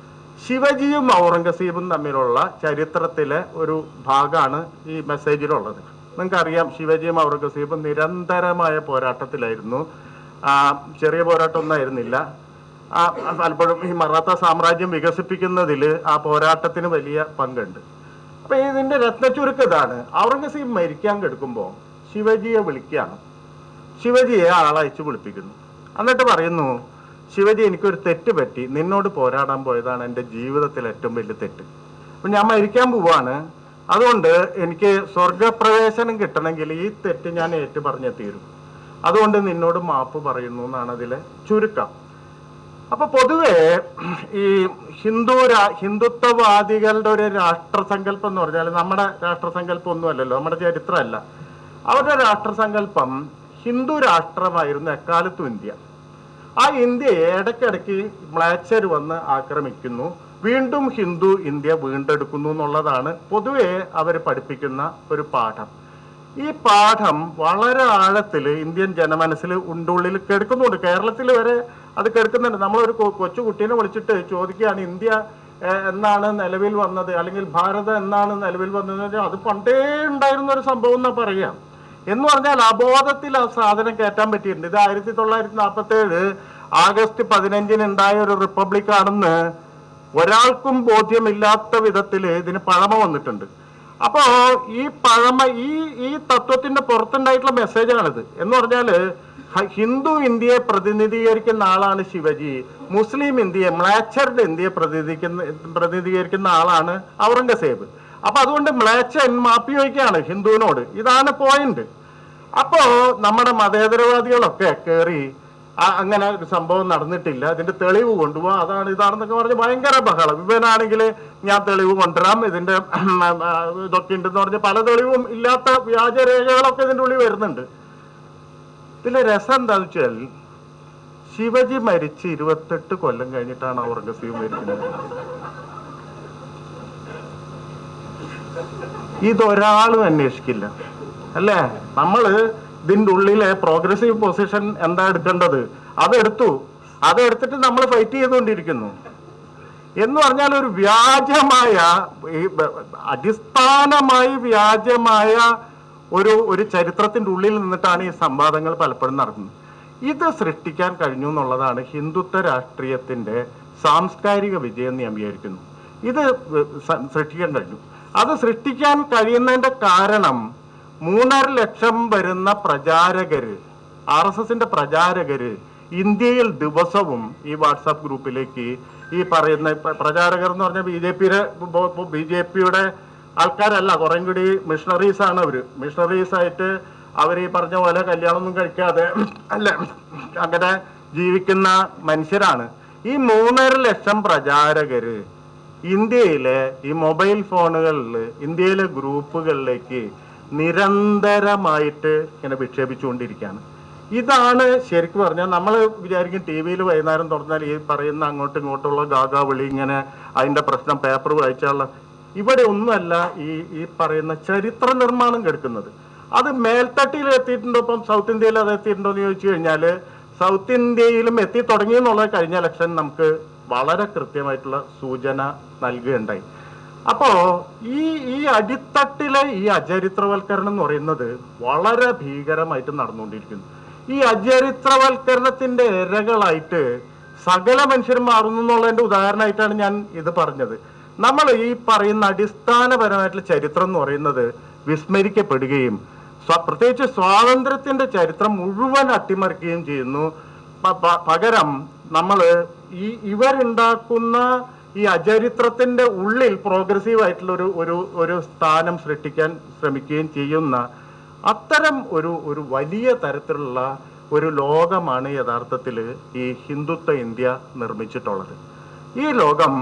Speaker 1: ശിവജിയും ഔറംഗസീബും തമ്മിലുള്ള ചരിത്രത്തിലെ ഒരു ഭാഗമാണ് ഈ മെസ്സേജിലുള്ളത്. നിങ്ങൾക്കറിയാം, ശിവജിയും ഔറംഗസീബും നിരന്തരമായ പോരാട്ടത്തിലായിരുന്നു. ചെറിയ പോരാട്ടമൊന്നും ആയിരുന്നില്ല. പലപ്പോഴും ഈ മറാത്ത സാമ്രാജ്യം വികസിപ്പിക്കുന്നതിൽ ആ പോരാട്ടത്തിന് വലിയ പങ്കുണ്ട്. അപ്പൊ ഇതിന്റെ രത്നച്ചുരുക്കം ഇതാണ്: ഔറംഗസീബ് മരിക്കാൻ കിടക്കുമ്പോൾ ശിവജിയെ വിളിക്കുകയാണ്. ശിവജിയെ ആളയച്ച് വിളിപ്പിക്കുന്നു. എന്നിട്ട് പറയുന്നു, ശിവജി, എനിക്കൊരു തെറ്റ് പറ്റി, നിന്നോട് പോരാടാൻ പോയതാണ് എൻ്റെ ജീവിതത്തിൽ ഏറ്റവും വലിയ തെറ്റ്. അപ്പം ഞാൻ മരിക്കാൻ പോവാണ്, അതുകൊണ്ട് എനിക്ക് സ്വർഗപ്രവേശനം കിട്ടണമെങ്കിൽ ഈ തെറ്റ് ഞാൻ ഏറ്റു പറഞ്ഞേ തീരും. അതുകൊണ്ട് നിന്നോട് മാപ്പ് പറയുന്നു എന്നാണ് അതിലെ ചുരുക്കം. അപ്പൊ പൊതുവെ ഈ ഹിന്ദുത്വവാദികളുടെ ഒരു രാഷ്ട്രസങ്കല്പം എന്ന് പറഞ്ഞാൽ നമ്മുടെ രാഷ്ട്രസങ്കല്പം ഒന്നും അല്ലല്ലോ, നമ്മുടെ ചരിത്രമല്ല. അവരുടെ രാഷ്ട്രസങ്കല്പം ഹിന്ദു രാഷ്ട്രമായിരുന്നു എക്കാലത്തും ഇന്ത്യ. ആ ഇന്ത്യയെ ഇടയ്ക്കിടയ്ക്ക് മ്ലേച്ഛർ വന്ന് ആക്രമിക്കുന്നു, വീണ്ടും ഹിന്ദു ഇന്ത്യ വീണ്ടെടുക്കുന്നു എന്നുള്ളതാണ് പൊതുവെ അവർ പഠിപ്പിക്കുന്ന ഒരു പാഠം. ഈ പാഠം വളരെ ആഴത്തിൽ ഇന്ത്യൻ ജനമനസ്സിൽ ഉള്ളിൽ കിടക്കുന്നുണ്ട്. കേരളത്തിൽ വരെ അത് കിടക്കുന്നുണ്ട്. നമ്മളൊരു കൊച്ചു കുട്ടീനെ വിളിച്ചിട്ട് ചോദിക്കുകയാണ്, ഇന്ത്യ എന്നാണ് നിലവിൽ വന്നത്, അല്ലെങ്കിൽ ഭാരതം എന്നാണ് നിലവിൽ വന്നത്, അത് പണ്ടേ ഉണ്ടായിരുന്ന ഒരു സംഭവം എന്നാ പറയാം. എന്ന് പറഞ്ഞാൽ അബോധത്തിൽ ആ സാധനം കയറ്റാൻ പറ്റിയിട്ടുണ്ട്. ഇത് 1947 ആഗസ്റ്റ് 15 ഉണ്ടായ ഒരു റിപ്പബ്ലിക് ആണെന്ന് ഒരാൾക്കും ബോധ്യമില്ലാത്ത വിധത്തിൽ ഇതിന് പഴമ വന്നിട്ടുണ്ട്. അപ്പോ ഈ പഴമ ഈ തത്വത്തിന്റെ പുറത്തുണ്ടായിട്ടുള്ള മെസ്സേജാണിത്. എന്ന് പറഞ്ഞാല് ഹിന്ദു ഇന്ത്യയെ പ്രതിനിധീകരിക്കുന്ന ആളാണ് ശിവജി, മുസ്ലിം ഇന്ത്യയെ, മ്ലേച്ഛരുടെ ഇന്ത്യയെ പ്രതിനിധീകരിക്കുന്ന ആളാണ് ഔറംഗസേബ്. അപ്പൊ അതുകൊണ്ട് മ്ലേച്ഛൻ മാപ്പി വയ്ക്കുകയാണ് ഹിന്ദുവിനോട്. ഇതാണ് പോയിന്റ്. അപ്പോ നമ്മുടെ മതേതരവാദികളൊക്കെ കയറി അങ്ങനെ ഒരു സംഭവം നടന്നിട്ടില്ല, അതിന്റെ തെളിവ് കൊണ്ടുപോകാം, അതാണ് ഇതാണെന്നൊക്കെ പറഞ്ഞ് ഭയങ്കര ബഹളം. ഇവനാണെങ്കിൽ ഞാൻ തെളിവ് കൊണ്ടുവരാം, ഇതിന്റെ ഇതൊക്കെ ഉണ്ടെന്ന് പറഞ്ഞ് പല തെളിവും ഇല്ലാത്ത വ്യാജരേഖകളൊക്കെ ഇതിൻ്റെ ഉള്ളിൽ വരുന്നുണ്ട്. ഇതിലെ രസം എന്താന്ന് വെച്ചാൽ, ശിവജി മരിച്ച് 28 കൊല്ലം കഴിഞ്ഞിട്ടാണ് ഔറംഗസീബ് മരിക്കുന്നത്. ഇതൊരാളും അന്വേഷിക്കില്ല, അല്ലേ? നമ്മള് ഇതിൻ്റെ ഉള്ളിലെ പ്രോഗ്രസീവ് പൊസിഷൻ എന്താ എടുക്കേണ്ടത് അതെടുത്തിട്ട് നമ്മൾ ഫൈറ്റ് ചെയ്തുകൊണ്ടിരിക്കുന്നു. എന്ന് പറഞ്ഞാൽ ഒരു വ്യാജമായ, അടിസ്ഥാനമായി വ്യാജമായ ഒരു ചരിത്രത്തിന്റെ ഉള്ളിൽ നിന്നിട്ടാണ് ഈ സംവാദങ്ങൾ പലപ്പോഴും നടക്കുന്നത്. ഇത് സൃഷ്ടിക്കാൻ കഴിഞ്ഞു എന്നുള്ളതാണ് ഹിന്ദുത്വ രാഷ്ട്രീയത്തിന്റെ സാംസ്കാരിക വിജയം എന്ന് ഞാൻ വിചാരിക്കുന്നു. ഇത് സൃഷ്ടിക്കാൻ കഴിഞ്ഞു. അത് സൃഷ്ടിക്കാൻ കഴിയുന്നതിന്റെ കാരണം 3.5 ലക്ഷം വരുന്ന പ്രചാരകര്, RSSന്റെ പ്രചാരകര് ഇന്ത്യയിൽ ദിവസവും ഈ വാട്സാപ്പ് ഗ്രൂപ്പിലേക്ക് ഈ പറയുന്ന പ്രചാരകർ എന്ന് പറഞ്ഞാൽ BJPയുടെ ആൾക്കാരല്ല, കുറേ കൂടി മിഷണറീസ് ആണ്. മിഷണറീസ് ആയിട്ട് അവർ ഈ പറഞ്ഞ പോലെ കല്യാണമൊന്നും കഴിക്കാതെ അല്ല അങ്ങനെ ജീവിക്കുന്ന മനുഷ്യരാണ്. ഈ 3.5 ലക്ഷം പ്രചാരകര് ഇന്ത്യയിലെ ഈ മൊബൈൽ ഫോണുകളിൽ ഇന്ത്യയിലെ ഗ്രൂപ്പുകളിലേക്ക് നിരന്തരമായിട്ട് ഇങ്ങനെ വിക്ഷേപിച്ചുകൊണ്ടിരിക്കുകയാണ്. ഇതാണ് ശരിക്കും പറഞ്ഞാൽ നമ്മൾ വിചാരിക്കും TV വൈകുന്നേരം തുറന്നാൽ ഈ പറയുന്ന അങ്ങോട്ടും ഇങ്ങോട്ടുള്ള ഗാഗാ വിളി, ഇങ്ങനെ അതിൻ്റെ പ്രശ്നം പേപ്പർ വായിച്ചാലുള്ള, ഇവിടെ ഒന്നുമല്ല ഈ പറയുന്ന ചരിത്ര നിർമ്മാണം കെടുക്കുന്നത്. അത് മേൽത്തട്ടിയിൽ എത്തിയിട്ടുണ്ടോ, ഇപ്പം സൗത്ത് ഇന്ത്യയിൽ അത് എത്തിയിട്ടുണ്ടോ എന്ന് ചോദിച്ചു കഴിഞ്ഞാൽ സൗത്ത് ഇന്ത്യയിലും എത്തി തുടങ്ങി എന്നുള്ളത് കഴിഞ്ഞ ഇലക്ഷൻ നമുക്ക് വളരെ കൃത്യമായിട്ടുള്ള സൂചന നൽകുകയുണ്ടായി. അപ്പോ ഈ അടിത്തട്ടിലെ ഈ അചരിത്രവൽക്കരണം എന്ന് പറയുന്നത് വളരെ ഭീകരമായിട്ട് നടന്നുകൊണ്ടിരിക്കുന്നു. ഈ അചരിത്രവൽക്കരണത്തിന്റെ ഇരകളായിട്ട് സകല മനുഷ്യരും മാറുന്നു എന്നുള്ളതിന്റെ ഉദാഹരണമായിട്ടാണ് ഞാൻ ഇത് പറഞ്ഞത്. നമ്മൾ ഈ പറയുന്ന അടിസ്ഥാനപരമായിട്ടുള്ള ചരിത്രം എന്ന് പറയുന്നത് വിസ്മരിക്കപ്പെടുകയും പ്രത്യേകിച്ച് സ്വാതന്ത്ര്യത്തിന്റെ ചരിത്രം മുഴുവൻ അട്ടിമറിക്കുകയും ചെയ്യുന്നു. പകരം നമ്മൾ ഇവരുണ്ടാക്കുന്ന ഈ അചരിത്രത്തിന്റെ ഉള്ളിൽ പ്രോഗ്രസീവ് ആയിട്ടുള്ള ഒരു സ്ഥാനം സൃഷ്ടിക്കാൻ ശ്രമിക്കുകയും ചെയ്യുന്ന അത്തരം ഒരു വലിയ തരത്തിലുള്ള ഒരു ലോകമാണ് യഥാർത്ഥത്തിൽ ഈ ഹിന്ദുത്വ ഇന്ത്യ നിർമ്മിച്ചിട്ടുള്ളത്. ഈ ലോകം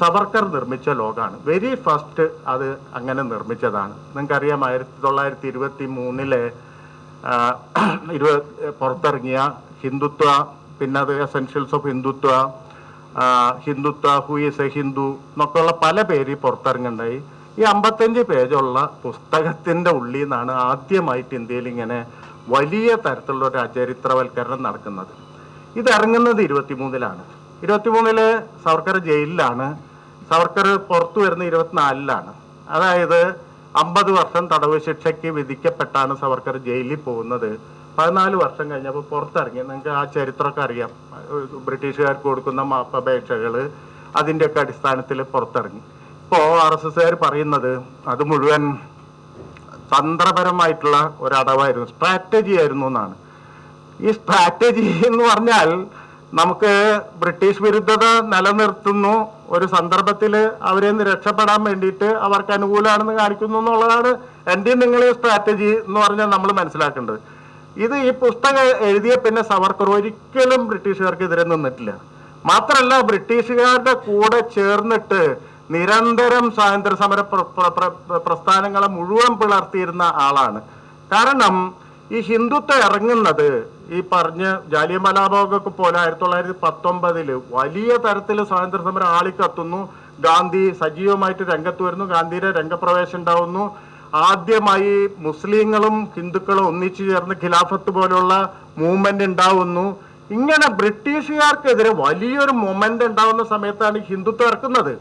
Speaker 1: സവർക്കർ നിർമ്മിച്ച ലോകമാണ്. വെരി ഫസ്റ്റ് അത് അങ്ങനെ നിർമ്മിച്ചതാണ്. നിങ്ങൾക്കറിയാം 1923 പുറത്തിറങ്ങിയ ഹിന്ദുത്വ, പിന്നെ അത് essentials of Hindutva, who is A Hindu എന്നൊക്കെയുള്ള പല പേര് പുറത്തിറങ്ങുണ്ടായി. ഈ 55 പേജുള്ള പുസ്തകത്തിന്റെ ഉള്ളിൽ നിന്നാണ് ആദ്യമായിട്ട് ഇന്ത്യയിൽ ഇങ്ങനെ വലിയ തരത്തിലുള്ള ഒരു അചരിത്രവൽക്കരണം നടക്കുന്നത്. ഇത് ഇറങ്ങുന്നത് 23-ലാണ്. 23-ല് സവർക്കർ ജയിലിലാണ്. സവർക്കർ പുറത്തു വരുന്ന 24-ലാണ്. അതായത് 50 വർഷം തടവ് ശിക്ഷയ്ക്ക് വിധിക്കപ്പെട്ടാണ് സവർക്കർ ജയിലിൽ പോകുന്നത്. 14 വർഷം കഴിഞ്ഞപ്പോൾ പുറത്തിറങ്ങി. നിങ്ങൾക്ക് ആ ചരിത്രമൊക്കെ അറിയാം. ബ്രിട്ടീഷുകാർക്ക് കൊടുക്കുന്ന മാപ്പപേക്ഷകൾ അതിൻ്റെയൊക്കെ അടിസ്ഥാനത്തിൽ പുറത്തിറങ്ങി. ഇപ്പോൾ RSSകാർ പറയുന്നത് അത് മുഴുവൻ തന്ത്രപരമായിട്ടുള്ള ഒരടവായിരുന്നു, സ്ട്രാറ്റജി ആയിരുന്നു എന്നാണ്. ഈ സ്ട്രാറ്റജി എന്ന് പറഞ്ഞാൽ നമുക്ക് ബ്രിട്ടീഷ് വിരുദ്ധത നിലനിർത്തുന്നു, ഒരു സന്ദർഭത്തിൽ അവരെ നിന്ന് രക്ഷപ്പെടാൻ വേണ്ടിയിട്ട് അവർക്ക് അനുകൂലമാണെന്ന് കാണിക്കുന്നു എന്നുള്ളതാണ് എൻ്റെയും നിങ്ങളെ സ്ട്രാറ്റജി എന്ന് പറഞ്ഞാൽ നമ്മൾ മനസ്സിലാക്കേണ്ടത്. ഇത് ഈ പുസ്തകം എഴുതിയ പിന്നെ സവർക്കർ ഒരിക്കലും ബ്രിട്ടീഷുകാർക്കെതിരെ നിന്നിട്ടില്ല. മാത്രമല്ല ബ്രിട്ടീഷുകാരുടെ കൂടെ ചേർന്നിട്ട് നിരന്തരം സ്വാതന്ത്ര്യ സമര പ്രസ്ഥാനങ്ങളെ മുഴുവൻ പിളർത്തിയിരുന്ന ആളാണ്. കാരണം ഈ ഹിന്ദുത്വം ഇറങ്ങുന്നത് ഈ പറഞ്ഞ ജാലിയൻവാലാബാഗൊക്കെ പോലെ 1919 വലിയ തരത്തിൽ സ്വാതന്ത്ര്യ സമരം ആളിക്കത്തുന്നു. ഗാന്ധി സജീവമായിട്ട് രംഗത്ത് വരുന്നു. ഗാന്ധിയുടെ രംഗപ്രവേശം ഉണ്ടാവുന്നു. ആദ്യമായി മുസ്ലിങ്ങളും ഹിന്ദുക്കളും ഒന്നിച്ചു ചേർന്ന് ഖിലാഫത്ത് പോലുള്ള മൂവ്മെന്റ് ഉണ്ടാവുന്നു. ഇങ്ങനെ ബ്രിട്ടീഷുകാർക്കെതിരെ വലിയൊരു മൊമെന്റ് ഉണ്ടാവുന്ന സമയത്താണ് ഹിന്ദുത്വം ഇറക്കുന്നത്.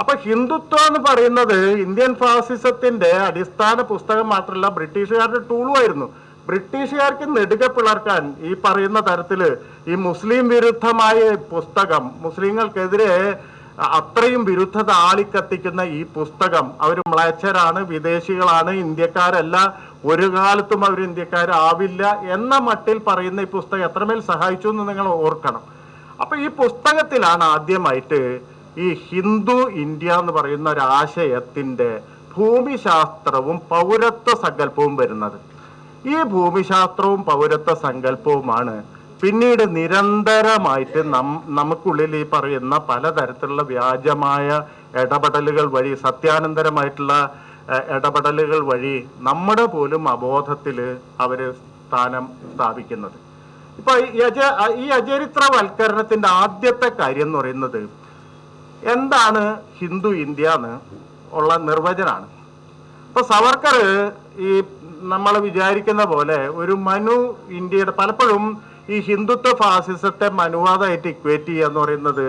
Speaker 1: അപ്പൊ ഹിന്ദുത്വം എന്ന് പറയുന്നത് ഇന്ത്യൻ ഫാസിസത്തിന്റെ അടിസ്ഥാന പുസ്തകം മാത്രമല്ല, ബ്രിട്ടീഷുകാരുടെ ടൂളുമായിരുന്നു. ബ്രിട്ടീഷുകാർക്ക് നെടുക പിളർക്കാൻ ഈ പറയുന്ന തരത്തില് ഈ മുസ്ലിം വിരുദ്ധമായ പുസ്തകം, മുസ്ലിങ്ങൾക്കെതിരെ അത്രയും വിരുദ്ധത ആളിക്കത്തിക്കുന്ന ഈ പുസ്തകം, അവർ മ്ലേച്ഛരാണ്, വിദേശികളാണ്, ഇന്ത്യക്കാരല്ല, ഒരു കാലത്തും അവർ ഇന്ത്യക്കാരാവില്ല എന്ന മട്ടിൽ പറയുന്ന ഈ പുസ്തകം എത്രമേൽ സഹായിച്ചു എന്ന് നിങ്ങൾ ഓർക്കണം. അപ്പൊ ഈ പുസ്തകത്തിലാണ് ആദ്യമായിട്ട് ഈ ഹിന്ദു ഇന്ത്യ എന്ന് പറയുന്ന ഒരു ആശയത്തിന്റെ ഭൂമിശാസ്ത്രവും പൗരത്വ സങ്കല്പവും വരുന്നത്. ഈ ഭൂമിശാസ്ത്രവും പൗരത്വ സങ്കല്പവുമാണ് പിന്നീട് നിരന്തരമായിട്ട് നമുക്കുള്ളിൽ ഈ പറയുന്ന പലതരത്തിലുള്ള വ്യാജമായ ഇടപെടലുകൾ വഴി, സത്യാനന്തരമായിട്ടുള്ള ഇടപെടലുകൾ വഴി നമ്മുടെ പോലും അബോധത്തിൽ അവര് സ്ഥാനം സ്ഥാപിക്കുന്നത്. ഇപ്പൊ ഈ അചരിത്രവൽക്കരണത്തിന്റെ ആദ്യത്തെ കാര്യം എന്ന് പറയുന്നത് എന്താണ് ഹിന്ദു ഇന്ത്യ എന്ന് ഉള്ള നിർവചനാണ്. ഇപ്പൊ സവർക്കർ ഈ നമ്മൾ വിചാരിക്കുന്ന പോലെ ഒരു മനു ഇന്ത്യയുടെ, പലപ്പോഴും ഈ ഹിന്ദുത്വ ഫാസിസത്തെ മനുവാദമായിട്ട് ഇക്വേറ്റ് ചെയ്യുക എന്ന് പറയുന്നത്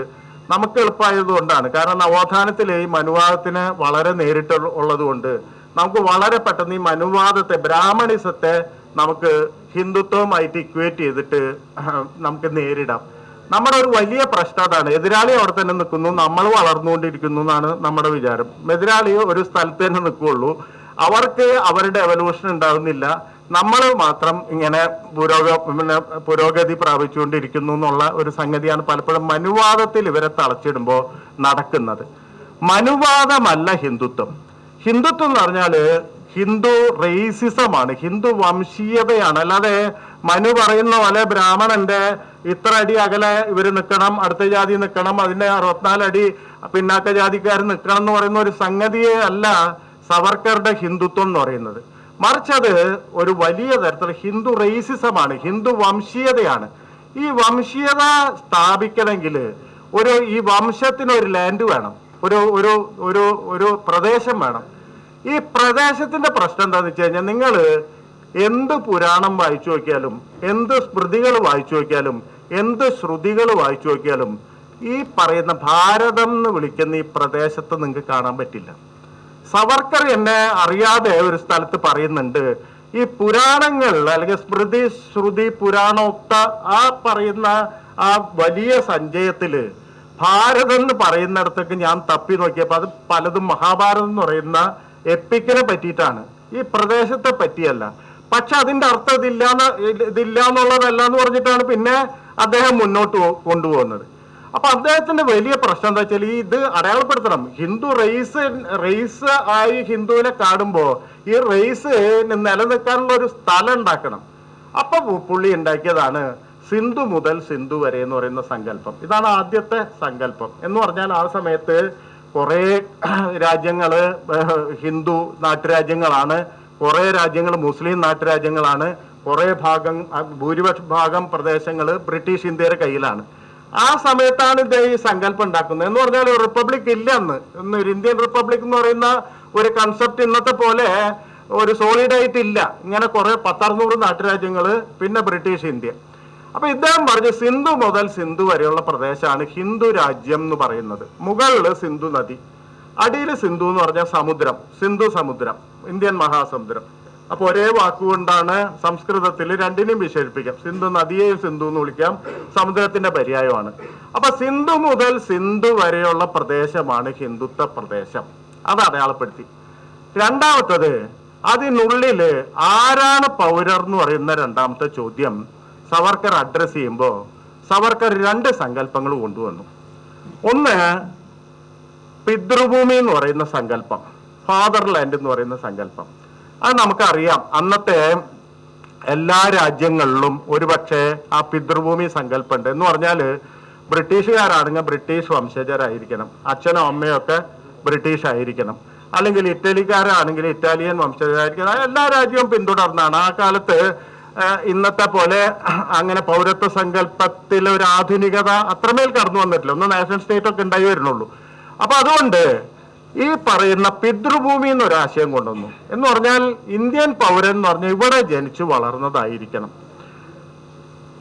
Speaker 1: നമുക്ക് എളുപ്പമായതുകൊണ്ടാണ്. കാരണം നവോത്ഥാനത്തിൽ ഈ മനുവാദത്തിന് വളരെ നേരിട്ട് ഉള്ളത് കൊണ്ട് നമുക്ക് വളരെ പെട്ടെന്ന് ഈ മനുവാദത്തെ, ബ്രാഹ്മണിസത്തെ നമുക്ക് ഹിന്ദുത്വമായിട്ട് ഇക്വേറ്റ് ചെയ്തിട്ട് നമുക്ക് നേരിടാം. നമ്മുടെ ഒരു വലിയ പ്രശ്നം അതാണ്. എതിരാളി അവിടെ തന്നെ നിൽക്കുന്നു, നമ്മൾ വളർന്നുകൊണ്ടിരിക്കുന്നു എന്നാണ് നമ്മുടെ വിചാരം. എതിരാളി ഒരു സ്ഥലത്ത് തന്നെ നിൽക്കുകയുള്ളൂ, അവർക്ക് അവരുടെ എവല്യൂഷൻ ഉണ്ടാകുന്നില്ല, നമ്മൾ മാത്രം ഇങ്ങനെ പുരോഗതി പ്രാപിച്ചുകൊണ്ടിരിക്കുന്നു എന്നുള്ള ഒരു സംഗതിയാണ് പലപ്പോഴും മനുവാദത്തിൽ ഇവരെ തളച്ചിടുമ്പോൾ നടക്കുന്നത്. മനുവാദമല്ല ഹിന്ദുത്വം. ഹിന്ദുത്വം എന്ന് പറഞ്ഞാല് ഹിന്ദു റേസിസമാണ്, ഹിന്ദു വംശീയതയാണ്. അല്ലാതെ മനു പറയുന്ന പോലെ ബ്രാഹ്മണന്റെ ഇത്ര അടി അകലെ ഇവർ നിൽക്കണം, അടുത്ത ജാതി നിൽക്കണം, അതിന്റെ 64 അടി പിന്നാക്ക ജാതിക്കാർ നിൽക്കണം എന്ന് പറയുന്ന ഒരു സംഗതിയെ അല്ല സവർക്കറുടെ ഹിന്ദുത്വം എന്ന് പറയുന്നത്. മറിച്ച് അത് ഒരു വലിയ തരത്തിലുള്ള ഹിന്ദു റേസിസമാണ്, ഹിന്ദു വംശീയതയാണ്. ഈ വംശീയത സ്ഥാപിക്കണമെങ്കിൽ ഈ വംശത്തിന് ഒരു ലാൻഡ് വേണം, ഒരു ഒരു ഒരു ഒരു പ്രദേശം വേണം. ഈ പ്രദേശത്തിന്റെ പ്രശ്നം എന്താന്ന് വെച്ച് കഴിഞ്ഞാൽ, നിങ്ങൾ എന്ത് പുരാണം വായിച്ചു നോക്കിയാലും, എന്ത് സ്മൃതികൾ വായിച്ചു നോക്കിയാലും, എന്ത് ശ്രുതികൾ വായിച്ചു നോക്കിയാലും ഈ പറയുന്ന ഭാരതം എന്ന് വിളിക്കുന്ന ഈ പ്രദേശത്ത് നിങ്ങൾക്ക് കാണാൻ പറ്റില്ല. സവർക്കർ എന്നെ അറിയാതെ ഒരു സ്ഥലത്ത് പറയുന്നുണ്ട്, ഈ പുരാണങ്ങൾ അല്ലെങ്കിൽ സ്മൃതി ശ്രുതി പുരാണോക്ത ആ പറയുന്ന ആ വലിയ സഞ്ചയത്തില് ഭാരതം എന്ന് പറയുന്നിടത്തേക്ക് ഞാൻ തപ്പി നോക്കിയപ്പോൾ അത് പലതും മഹാഭാരതം എന്ന് പറയുന്ന എപ്പിക്കിനെ പറ്റിയിട്ടാണ്, ഈ പ്രദേശത്തെ പറ്റിയല്ല. പക്ഷെ അതിന്റെ അർത്ഥം ഇതില്ല എന്നുള്ളതല്ല എന്ന് പറഞ്ഞിട്ടാണ് പിന്നെ അദ്ദേഹം മുന്നോട്ട് കൊണ്ടുപോകുന്നത്. അപ്പൊ അദ്ദേഹത്തിന്റെ വലിയ പ്രശ്നം എന്താ വെച്ചാൽ ഇത് അടയാളപ്പെടുത്തണം. ഹിന്ദു റേസ് ആയി ഹിന്ദുവിനെ കാണുമ്പോ ഈ റേസ് നിലനിൽക്കാനുള്ള ഒരു സ്ഥലം ഉണ്ടാക്കണം. അപ്പൊ പുള്ളി ഉണ്ടാക്കിയതാണ് സിന്ധു മുതൽ സിന്ധു വരെ എന്ന് പറയുന്ന സങ്കല്പം. ഇതാണ് ആദ്യത്തെ സങ്കല്പം. എന്ന് പറഞ്ഞാൽ ആ സമയത്ത് കുറെ രാജ്യങ്ങള് ഹിന്ദു നാട്ടുരാജ്യങ്ങളാണ്, കുറെ രാജ്യങ്ങൾ മുസ്ലിം നാട്ടുരാജ്യങ്ങളാണ്, കുറെ ഭൂരിപക്ഷ ഭാഗം പ്രദേശങ്ങൾ ബ്രിട്ടീഷ് ഇന്ത്യയുടെ കയ്യിലാണ്. ആ സമയത്താണ് ഇത് ഈ സങ്കല്പം ഉണ്ടാക്കുന്നത്. എന്ന് പറഞ്ഞാൽ ഒരു റിപ്പബ്ലിക് ഇല്ല അന്ന് ഒരു ഇന്ത്യൻ റിപ്പബ്ലിക് എന്ന് പറയുന്ന ഒരു കൺസെപ്റ്റ് ഇന്നത്തെ പോലെ ഒരു സോളിഡായിട്ട് ഇല്ല. ഇങ്ങനെ കുറെ 10-600 നാട്ടുരാജ്യങ്ങള്, പിന്നെ ബ്രിട്ടീഷ് ഇന്ത്യ. അപ്പൊ ഇദ്ദേഹം പറഞ്ഞു സിന്ധു മുതൽ സിന്ധു വരെയുള്ള പ്രദേശമാണ് ഹിന്ദു രാജ്യം എന്ന് പറയുന്നത്. മുകളില് സിന്ധു നദി, അടിയിൽ സിന്ധു എന്ന് പറഞ്ഞാൽ സമുദ്രം, സിന്ധു സമുദ്രം, ഇന്ത്യൻ മഹാസമുദ്രം. അപ്പൊ ഒരേ വാക്കുകൊണ്ടാണ് സംസ്കൃതത്തിൽ രണ്ടിനെയും വിശേഷിപ്പിക്കാം. സിന്ധു നദിയെയും സിന്ധു എന്ന് വിളിക്കാം, സമുദ്രത്തിന്റെ പര്യായമാണ്. അപ്പൊ സിന്ധു മുതൽ സിന്ധു വരെയുള്ള പ്രദേശമാണ് ഹിന്ദുത്വ പ്രദേശം. അത് അടയാളപ്പെടുത്തി. രണ്ടാമത്തത്, അതിനുള്ളില് ആരാണ് പൗരർ എന്ന് പറയുന്ന രണ്ടാമത്തെ ചോദ്യം സവർക്കർ അഡ്രസ് ചെയ്യുമ്പോൾ സവർക്കർ 2 സങ്കല്പങ്ങൾ കൊണ്ടുവന്നു. ഒന്ന് പിതൃഭൂമി എന്ന് പറയുന്ന സങ്കല്പം, ഫാദർലാൻഡ് എന്ന് പറയുന്ന സങ്കല്പം. അത് നമുക്കറിയാം, അന്നത്തെ എല്ലാ രാജ്യങ്ങളിലും ഒരുപക്ഷെ ആ പിതൃഭൂമി സങ്കല്പമുണ്ട്. എന്ന് പറഞ്ഞാല് ബ്രിട്ടീഷുകാരാണെങ്കിൽ ബ്രിട്ടീഷ് വംശജരായിരിക്കണം, അച്ഛനോ അമ്മയോ ഒക്കെ ബ്രിട്ടീഷ് ആയിരിക്കണം, അല്ലെങ്കിൽ ഇറ്റലിക്കാരാണെങ്കിൽ ഇറ്റാലിയൻ വംശജരായിരിക്കണം. എല്ലാ രാജ്യവും പിന്തുടർന്നാണ്. ആ കാലത്ത് ഇന്നത്തെ പോലെ അങ്ങനെ പൗരത്വ സങ്കല്പത്തിൽ ഒരു ആധുനികത അത്രമേൽ കടന്നു വന്നിട്ടില്ല. ഒന്ന് നാഷൻ സ്റ്റേറ്റ് ഒക്കെ ഉണ്ടായി വരുന്നുള്ളൂ. അപ്പൊ അതുകൊണ്ട് ഈ പറയുന്ന പിതൃഭൂമി എന്നൊരാശയം കൊണ്ടുവന്നു. എന്ന് പറഞ്ഞാൽ ഇന്ത്യൻ പൗരൻ എന്ന് പറഞ്ഞാൽ ഇവിടെ ജനിച്ചു വളർന്നതായിരിക്കണം.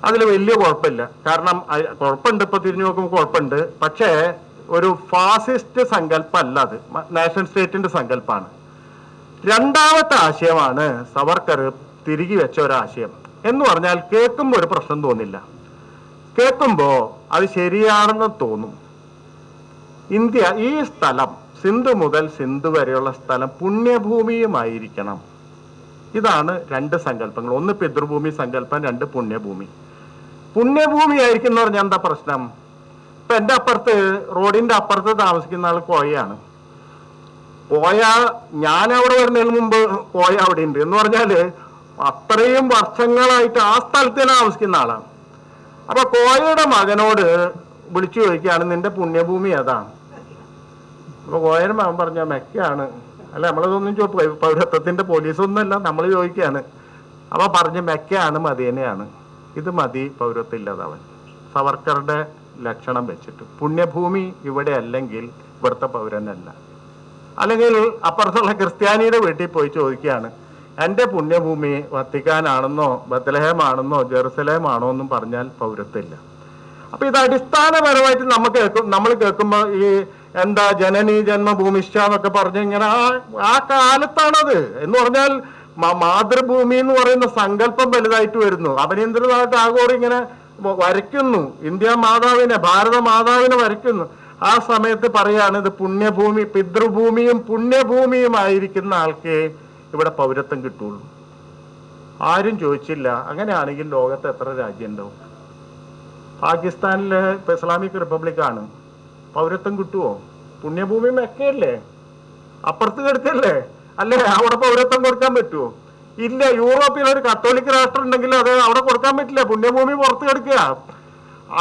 Speaker 1: അതിൽ വലിയ കുഴപ്പമില്ല, കാരണം കുഴപ്പമുണ്ട്, ഇപ്പൊ തിരിഞ്ഞു നോക്കുമ്പോൾ കുഴപ്പമുണ്ട്. പക്ഷേ ഒരു ഫാസിസ്റ്റ് സങ്കല്പം അല്ല, അത് നാഷൻ സ്റ്റേറ്റിന്റെ സങ്കല്പമാണ്. രണ്ടാമത്തെ ആശയമാണ് സവർക്കർ തിരികെ വെച്ച ഒരാശയം. എന്ന് പറഞ്ഞാൽ കേൾക്കുമ്പോൾ ഒരു പ്രശ്നം തോന്നില്ല, കേൾക്കുമ്പോ അത് ശരിയാണെന്ന് തോന്നും. ഇന്ത്യ, ഈ സ്ഥലം സിന്ധു മുതൽ സിന്ധു വരെയുള്ള സ്ഥലം പുണ്യഭൂമിയുമായിരിക്കണം. ഇതാണ് 2 സങ്കല്പങ്ങൾ. ഒന്ന് പിതൃഭൂമി സങ്കല്പം, 2 പുണ്യഭൂമി. പുണ്യഭൂമി ആയിരിക്കും എന്ന് പറഞ്ഞാൽ എന്താ പ്രശ്നം? ഇപ്പൊ എന്റെ അപ്പുറത്ത്, റോഡിന്റെ അപ്പുറത്ത് താമസിക്കുന്ന ആൾ കോയയാണ്. കോയ, ഞാൻ അവിടെ വരുന്നതിന് മുമ്പ് കോയ അവിടെ ഉണ്ട്. എന്ന് പറഞ്ഞാല് അത്രയും വർഷങ്ങളായിട്ട് ആ സ്ഥലത്ത് തന്നെ താമസിക്കുന്ന ആളാണ്. അപ്പൊ കോയയുടെ മകനോട് വിളിച്ചു ചോദിക്കുകയാണ്, നിന്റെ പുണ്യഭൂമി ഏതാണ്? അപ്പൊ കോയയുടെ മകൻ പറഞ്ഞ മെക്കയാണ്. അല്ല, നമ്മളതൊന്നും പൗരത്വത്തിന്റെ പോലീസൊന്നുമല്ല, നമ്മൾ ചോദിക്കുകയാണ്. അപ്പൊ പറഞ്ഞ് മെക്കയാണ്, മദീനയാണ്. ഇത് മതി, പൗരത്വം ഇല്ലാതവൻ. സവർക്കറുടെ ലക്ഷണം വെച്ചിട്ട് പുണ്യഭൂമി ഇവിടെ അല്ലെങ്കിൽ ഇവിടുത്തെ പൗരനല്ല. അല്ലെങ്കിൽ അപ്പുറത്തുള്ള ക്രിസ്ത്യാനിയുടെ വീട്ടിൽ പോയി ചോദിക്കുകയാണ്, എൻ്റെ പുണ്യഭൂമി വത്തിക്കാനാണെന്നോ ബത്ലഹേം ആണെന്നോ ജെറുസലേം ആണോ എന്നും പറഞ്ഞാൽ പൗരത്വമില്ല. അപ്പൊ ഇത് അടിസ്ഥാനപരമായിട്ട് നമ്മൾ കേൾക്കുമ്പോൾ ഈ എന്താ ജനനി ജന്മഭൂമിഷ്ഠ എന്നൊക്കെ പറഞ്ഞ് ഇങ്ങനെ ആ കാലത്താണത്. എന്ന് പറഞ്ഞാൽ മാതൃഭൂമി എന്ന് പറയുന്ന സങ്കല്പം വലുതായിട്ട് വരുന്നു. അഭിനേന്ദ്രനാഥ് ടാഗോർ ഇങ്ങനെ വരയ്ക്കുന്നു, ഇന്ത്യ മാതാവിനെ, ഭാരത മാതാവിനെ വരയ്ക്കുന്നു. ആ സമയത്ത് പറയാണ് ഇത് പുണ്യഭൂമി, പിതൃഭൂമിയും പുണ്യഭൂമിയും ആയിരിക്കുന്ന ആൾക്ക് ഇവിടെ പൗരത്വം കിട്ടുള്ളൂ. ആരും ചോദിച്ചില്ല അങ്ങനെയാണെങ്കിൽ ലോകത്ത് എത്ര രാജ്യം ഉണ്ടാവും? പാകിസ്ഥാനിലെ ഇസ്ലാമിക് റിപ്പബ്ലിക്കാണ്, പൗരത്വം കിട്ടുമോ? പുണ്യഭൂമി മെക്കയല്ലേ, അപ്പുറത്ത് കിടക്കല്ലേ, അല്ലേ? അവിടെ പൗരത്വം കൊടുക്കാൻ പറ്റുമോ? ഇല്ല. യൂറോപ്പിൽ ഒരു കത്തോലിക് രാഷ്ട്രം ഉണ്ടെങ്കിൽ അത് അവിടെ കൊടുക്കാൻ പറ്റില്ല, പുണ്യഭൂമി പുറത്ത് കിടക്കുക.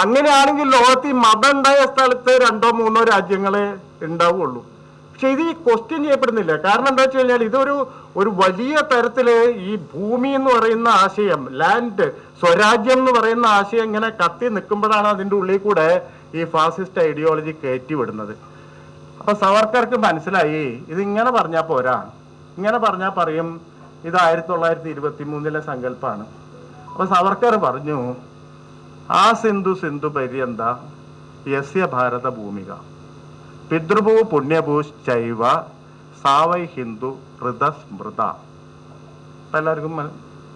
Speaker 1: അങ്ങനെയാണെങ്കിൽ ലോകത്ത് ഈ മതം ഉണ്ടായ സ്ഥലത്ത് 2-3 രാജ്യങ്ങളെ ഉണ്ടാവുള്ളൂ. പക്ഷെ ഇത് ഈ ക്വസ്റ്റ്യൻ ചെയ്യപ്പെടുന്നില്ല. കാരണം എന്താ വെച്ച് കഴിഞ്ഞാൽ ഒരു വലിയ തരത്തില് ഈ ഭൂമി എന്ന് പറയുന്ന ആശയം, ലാൻഡ്, സ്വരാജ്യം എന്ന് പറയുന്ന ആശയം ഇങ്ങനെ കത്തി നിൽക്കുമ്പോഴാണ് അതിൻ്റെ ഉള്ളിൽ കൂടെ ഈ ഫാസിസ്റ്റ് ഐഡിയോളജി കയറ്റി വിടുന്നത്. അപ്പൊ സവർക്കർക്ക് മനസ്സിലായി ഇത് ഇങ്ങനെ പറഞ്ഞാൽ പോരാ, ഇങ്ങനെ പറഞ്ഞാൽ പറയും ഇത് 1923 സങ്കല്പമാണ്. അപ്പൊ സവർക്കർ പറഞ്ഞു ആ സിന്ധു സിന്ധു പര്യന്ത യസ്യ ഭാരത ഭൂമിക പിതൃഭൂ പുണ്യഭൂശ്ചൈവ സാവൈ ഹിന്ദു ഹൃദസ്മൃത. എല്ലാവർക്കും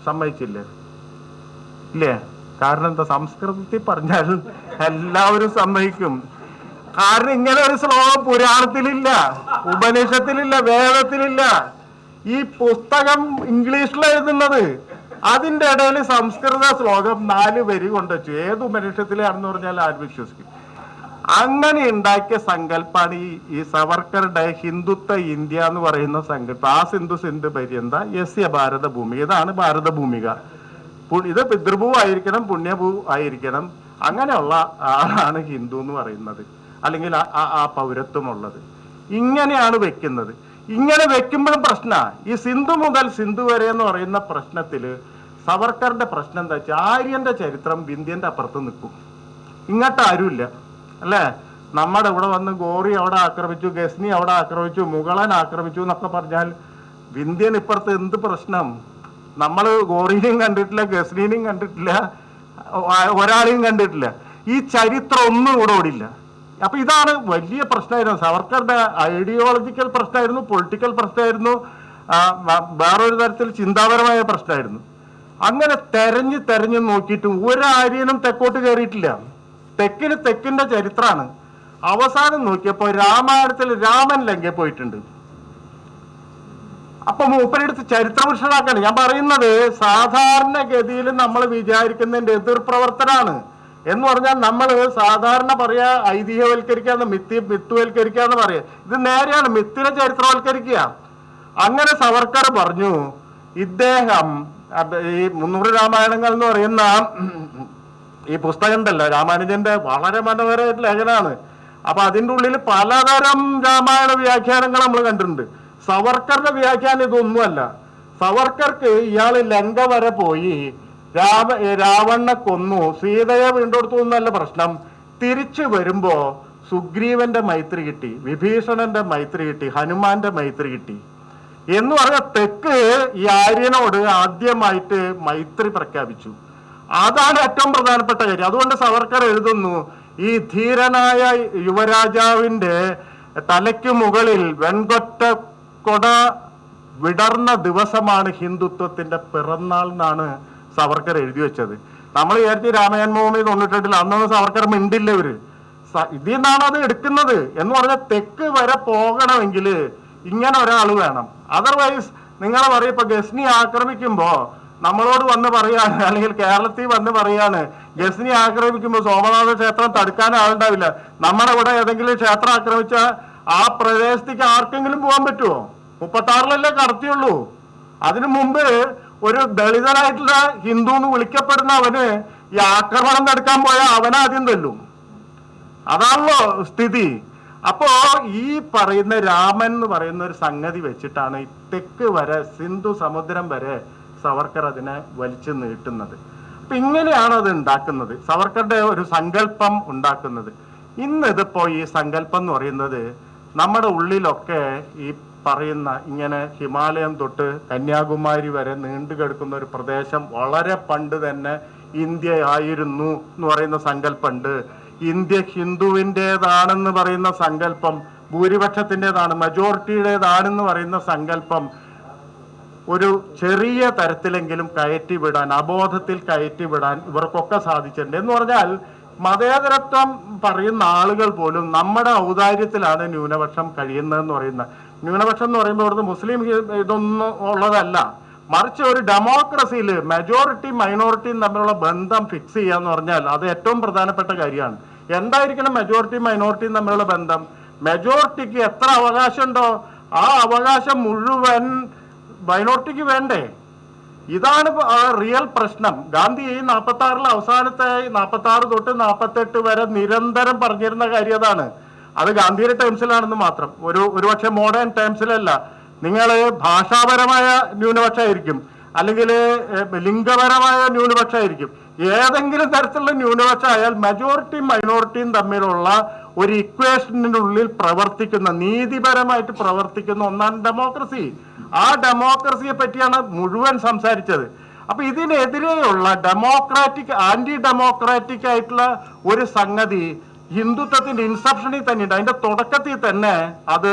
Speaker 1: സമ്മതിച്ചില്ലേ? ഇല്ലേ? കാരണം എന്താ, സംസ്കൃതത്തിൽ പറഞ്ഞാൽ എല്ലാവരും സമ്മതിക്കും. കാരണം ഇങ്ങനെ ഒരു ശ്ലോകം പുരാണത്തിലില്ല, ഉപനിഷത്തിലില്ല, വേദത്തിലില്ല. ഈ പുസ്തകം ഇംഗ്ലീഷിൽ എഴുതുന്നത്, അതിൻ്റെ ഇടയിൽ സംസ്കൃത ശ്ലോകം 4 വരി കൊണ്ടുവച്ചു. ഏത് ഉപനിഷത്തിലാണെന്ന് പറഞ്ഞാൽ ആരും വിശ്വസിക്കും. അങ്ങനെ ഉണ്ടാക്കിയ സങ്കല്പാണ് ഈ സവർക്കറുടെ ഹിന്ദുത്വ ഇന്ത്യ എന്ന് പറയുന്ന സങ്കല്പം. ആ സിന്ധു സിന്ധു പര്യന്ത യസ്യ ഭാരത ഭൂമി, ഇതാണ് ഭാരത ഭൂമിക. ഇത് പിതൃഭൂ ആയിരിക്കണം, പുണ്യഭൂ ആയിരിക്കണം. അങ്ങനെയുള്ള ആളാണ് ഹിന്ദു എന്ന് പറയുന്നത്, അല്ലെങ്കിൽ ആ പൗരത്വമുള്ളത്. ഇങ്ങനെയാണ് വെക്കുന്നത്. ഇങ്ങനെ വെക്കുമ്പോഴും പ്രശ്നമാണ്. ഈ സിന്ധു മുതൽ സിന്ധു വരെ എന്ന് പറയുന്ന പ്രശ്നത്തില് സവർക്കറിന്റെ പ്രശ്നം എന്താ വെച്ചാൽ ആര്യന്റെ ചരിത്രം വിന്ധ്യന്റെ അപ്പുറത്ത് നിൽക്കും, ഇങ്ങോട്ട് ആരുമില്ല, അല്ലേ? നമ്മുടെ ഇവിടെ വന്ന് ഗോറി അവിടെ ആക്രമിച്ചു, ഗസ്നി അവിടെ ആക്രമിച്ചു, മുഗളൻ ആക്രമിച്ചു എന്നൊക്കെ പറഞ്ഞാൽ വിന്ധ്യൻ ഇപ്പുറത്ത് എന്ത് പ്രശ്നം? നമ്മൾ ഗോറിനെയും കണ്ടിട്ടില്ല, ഗസ്നീനെയും കണ്ടിട്ടില്ല, ഒരാളെയും കണ്ടിട്ടില്ല. ഈ ചരിത്രം ഒന്നും ഇവിടെ ഓടില്ല. അപ്പൊ ഇതാണ് വലിയ പ്രശ്നമായിരുന്നു. സവർക്കറുടെ ഐഡിയോളജിക്കൽ പ്രശ്നമായിരുന്നു, പൊളിറ്റിക്കൽ പ്രശ്നമായിരുന്നു, വേറൊരു തരത്തിൽ ചിന്താപരമായ പ്രശ്നമായിരുന്നു. അങ്ങനെ തെരഞ്ഞു നോക്കിയിട്ടും ഒരാര്യനും തെക്കോട്ട് കയറിയിട്ടില്ല. തെക്കിന്റെ ചരിത്രമാണ്. അവസാനം നോക്കിയപ്പോ രാമായണത്തിൽ രാമൻ ലങ്കയിൽ പോയിട്ടുണ്ട്. അപ്പൊ മൂപ്പരെടുത്ത് ചരിത്രപുരുഷനാക്കാണ്. ഞാൻ പറയുന്നത് സാധാരണഗതിയിൽ നമ്മൾ വിചാരിക്കുന്നതിന്റെ എതിർപ്രവർത്തനാണ്. എന്ന് പറഞ്ഞാൽ നമ്മൾ സാധാരണ പറയാ ഐതിഹ്യവൽക്കരിക്കാന്ന്, മിത്തുവൽക്കരിക്കാന്ന് പറയാ. ഇത് നേരെയാണ്, മിത്തിനെ ചരിത്രവൽക്കരിക്കുക. അങ്ങനെ സവർക്കർ പറഞ്ഞു ഇദ്ദേഹം ഈ 300 രാമായണങ്ങൾ എന്ന് പറയുന്ന ഈ പുസ്തകം ഉണ്ടല്ലോ, രാമാനുജന്റെ വളരെ മനോഹരമായിട്ടുള്ള ലേഖനാണ്. അപ്പൊ അതിൻ്റെ ഉള്ളിൽ പലതരം രാമായണ വ്യാഖ്യാനങ്ങൾ നമ്മൾ കണ്ടിട്ടുണ്ട്. സവർക്കറുടെ വ്യാഖ്യാനം ഇതൊന്നുമല്ല. സവർക്കർക്ക് ഇയാള് ലങ്ക വരെ പോയി രാവണനെ കൊന്നു, സീതയെ വീണ്ടെടുത്തു എന്നല്ല പ്രശ്നം. തിരിച്ചു വരുമ്പോ സുഗ്രീവന്റെ മൈത്രി കിട്ടി, വിഭീഷണന്റെ മൈത്രി കിട്ടി, ഹനുമാന്റെ മൈത്രി കിട്ടി എന്ന് പറഞ്ഞ തെക്ക് ഈ ആര്യനോട് ആദ്യമായിട്ട് മൈത്രി പ്രഖ്യാപിച്ചു. അതാണ് ഏറ്റവും പ്രധാനപ്പെട്ട കാര്യം. അതുകൊണ്ട് സവർക്കർ എഴുതുന്നു ഈ ധീരനായ യുവരാജാവിന്റെ തലയ്ക്ക് മുകളിൽ വെൺകൊറ്റ കൊട വിടർന്ന ദിവസമാണ് ഹിന്ദുത്വത്തിന്റെ പിറന്നാൾ എന്നാണ് സവർക്കർ എഴുതി വെച്ചത്. നമ്മൾ വിചാരിച്ച് രാമജന്മഭൂമി 98 അന്നൊന്നും സവർക്കർ മിണ്ടില്ല. ഇതിൽ നിന്നാണ് അത് എടുക്കുന്നത്. എന്ന് പറഞ്ഞാൽ തെക്ക് വരെ പോകണമെങ്കിൽ ഇങ്ങനെ ഒരാൾ വേണം. അതർവൈസ് നിങ്ങൾ പറയും ഇപ്പൊ ഗസ്നി ആക്രമിക്കുമ്പോ നമ്മളോട് വന്ന് പറയാണ്, അല്ലെങ്കിൽ കേരളത്തിൽ വന്ന് പറയാണ് ഗസ്നി ആക്രമിക്കുമ്പോൾ സോമനാഥ ക്ഷേത്രം തടുക്കാൻ ആളുണ്ടാവില്ല. നമ്മുടെ ഇവിടെ ഏതെങ്കിലും ക്ഷേത്രം ആക്രമിച്ച ആ പ്രദേശത്തേക്ക് ആർക്കെങ്കിലും പോകാൻ പറ്റുമോ? 36-ലല്ലേ കടത്തിയുള്ളൂ. അതിനു മുമ്പ് ഒരു ദളിതനായിട്ടുള്ള ഹിന്ദു എന്ന് വിളിക്കപ്പെടുന്ന അവന് ഈ ആക്രമണം തടുക്കാൻ പോയാൽ അവനാദ്യം തല്ലും. അതാണല്ലോ സ്ഥിതി. അപ്പോ ഈ പറയുന്ന രാമൻ എന്ന് പറയുന്ന ഒരു സംഗതി വെച്ചിട്ടാണ് ഈ തെക്ക് വരെ, സിന്ധു സമുദ്രം വരെ സവർക്കർ അതിനെ വലിച്ചു നീട്ടുന്നത്. അപ്പൊ ഇങ്ങനെയാണ് അത് ഉണ്ടാക്കുന്നത്, സവർക്കറുടെ ഒരു സങ്കല്പം ഉണ്ടാക്കുന്നത്. ഇന്ന് ഇതിപ്പോ ഈ സങ്കല്പം എന്ന് പറയുന്നത് നമ്മുടെ ഉള്ളിലൊക്കെ ഈ പറയുന്ന ഇങ്ങനെ ഹിമാലയം തൊട്ട് കന്യാകുമാരി വരെ നീണ്ടു കിടക്കുന്ന ഒരു പ്രദേശം വളരെ പണ്ട് തന്നെ ഇന്ത്യ ആയിരുന്നു എന്ന് പറയുന്ന സങ്കല്പമുണ്ട്. ഇന്ത്യ ഹിന്ദുവിൻ്റെതാണെന്ന് പറയുന്ന സങ്കല്പം, ഭൂരിപക്ഷത്തിൻ്റെതാണ്, മെജോറിറ്റിയുടേതാണെന്ന് പറയുന്ന സങ്കല്പം ഒരു ചെറിയ തരത്തിലെങ്കിലും കയറ്റിവിടാൻ, അബോധത്തിൽ കയറ്റിവിടാൻ ഇവർക്കൊക്കെ സാധിച്ചിട്ടുണ്ട്. എന്ന് പറഞ്ഞാൽ മതേതരത്വം പറയുന്ന ആളുകൾ പോലും നമ്മുടെ ഔദാര്യത്തിലാണ് ന്യൂനപക്ഷം കഴിയുന്നതെന്ന് പറയുന്ന. ന്യൂനപക്ഷം എന്ന് പറയുമ്പോൾ ഇവിടുന്ന് മുസ്ലിം ഇതൊന്നും ഉള്ളതല്ല, മറിച്ച് ഒരു ഡെമോക്രസിയിൽ മെജോറിറ്റി മൈനോറിറ്റിയും തമ്മിലുള്ള ബന്ധം ഫിക്സ് ചെയ്യുക എന്ന് പറഞ്ഞാൽ അത് ഏറ്റവും പ്രധാനപ്പെട്ട കാര്യമാണ്. എന്തായിരിക്കണം മെജോറിറ്റി മൈനോറിറ്റിയും തമ്മിലുള്ള ബന്ധം? മെജോറിറ്റിക്ക് എത്ര അവകാശമുണ്ടോ ആ അവകാശം മുഴുവൻ മൈനോറിറ്റിക്ക് വേണ്ടേ? ഇതാണ് റിയൽ പ്രശ്നം. ഗാന്ധി ഈ 46 അവസാനത്തെ 46 തൊട്ട് 48 വരെ നിരന്തരം പറഞ്ഞിരുന്ന കാര്യം അതാണ്. അത് ഗാന്ധിയുടെ ടേംസിലാണെന്ന് മാത്രം, ഒരുപക്ഷെ മോഡേൺ ടേംസിലല്ല. നിങ്ങൾ ഭാഷാപരമായ ന്യൂനപക്ഷമായിരിക്കും, അല്ലെങ്കിൽ ലിംഗപരമായ ന്യൂനപക്ഷമായിരിക്കും, ഏതെങ്കിലും തരത്തിലുള്ള ന്യൂനപക്ഷം ആയാൽ മെജോറിറ്റിയും മൈനോറിറ്റിയും തമ്മിലുള്ള ഒരു ഇക്വേഷനുള്ളിൽ പ്രവർത്തിക്കുന്ന, നീതിപരമായിട്ട് പ്രവർത്തിക്കുന്ന ഒന്നാണ് ഡെമോക്രസി. ആ ഡെമോക്രസിയെ പറ്റിയാണ് മുഴുവൻ സംസാരിച്ചത്. അപ്പൊ ഇതിനെതിരെയുള്ള ഡെമോക്രാറ്റിക്, ആന്റി ഡെമോക്രാറ്റിക് ആയിട്ടുള്ള ഒരു സംഗതി ഹിന്ദുത്വത്തിന്റെ ഇൻസെപ്ഷനിൽ തന്നെ ഉണ്ട്. അതിന്റെ തുടക്കത്തിൽ തന്നെ അത്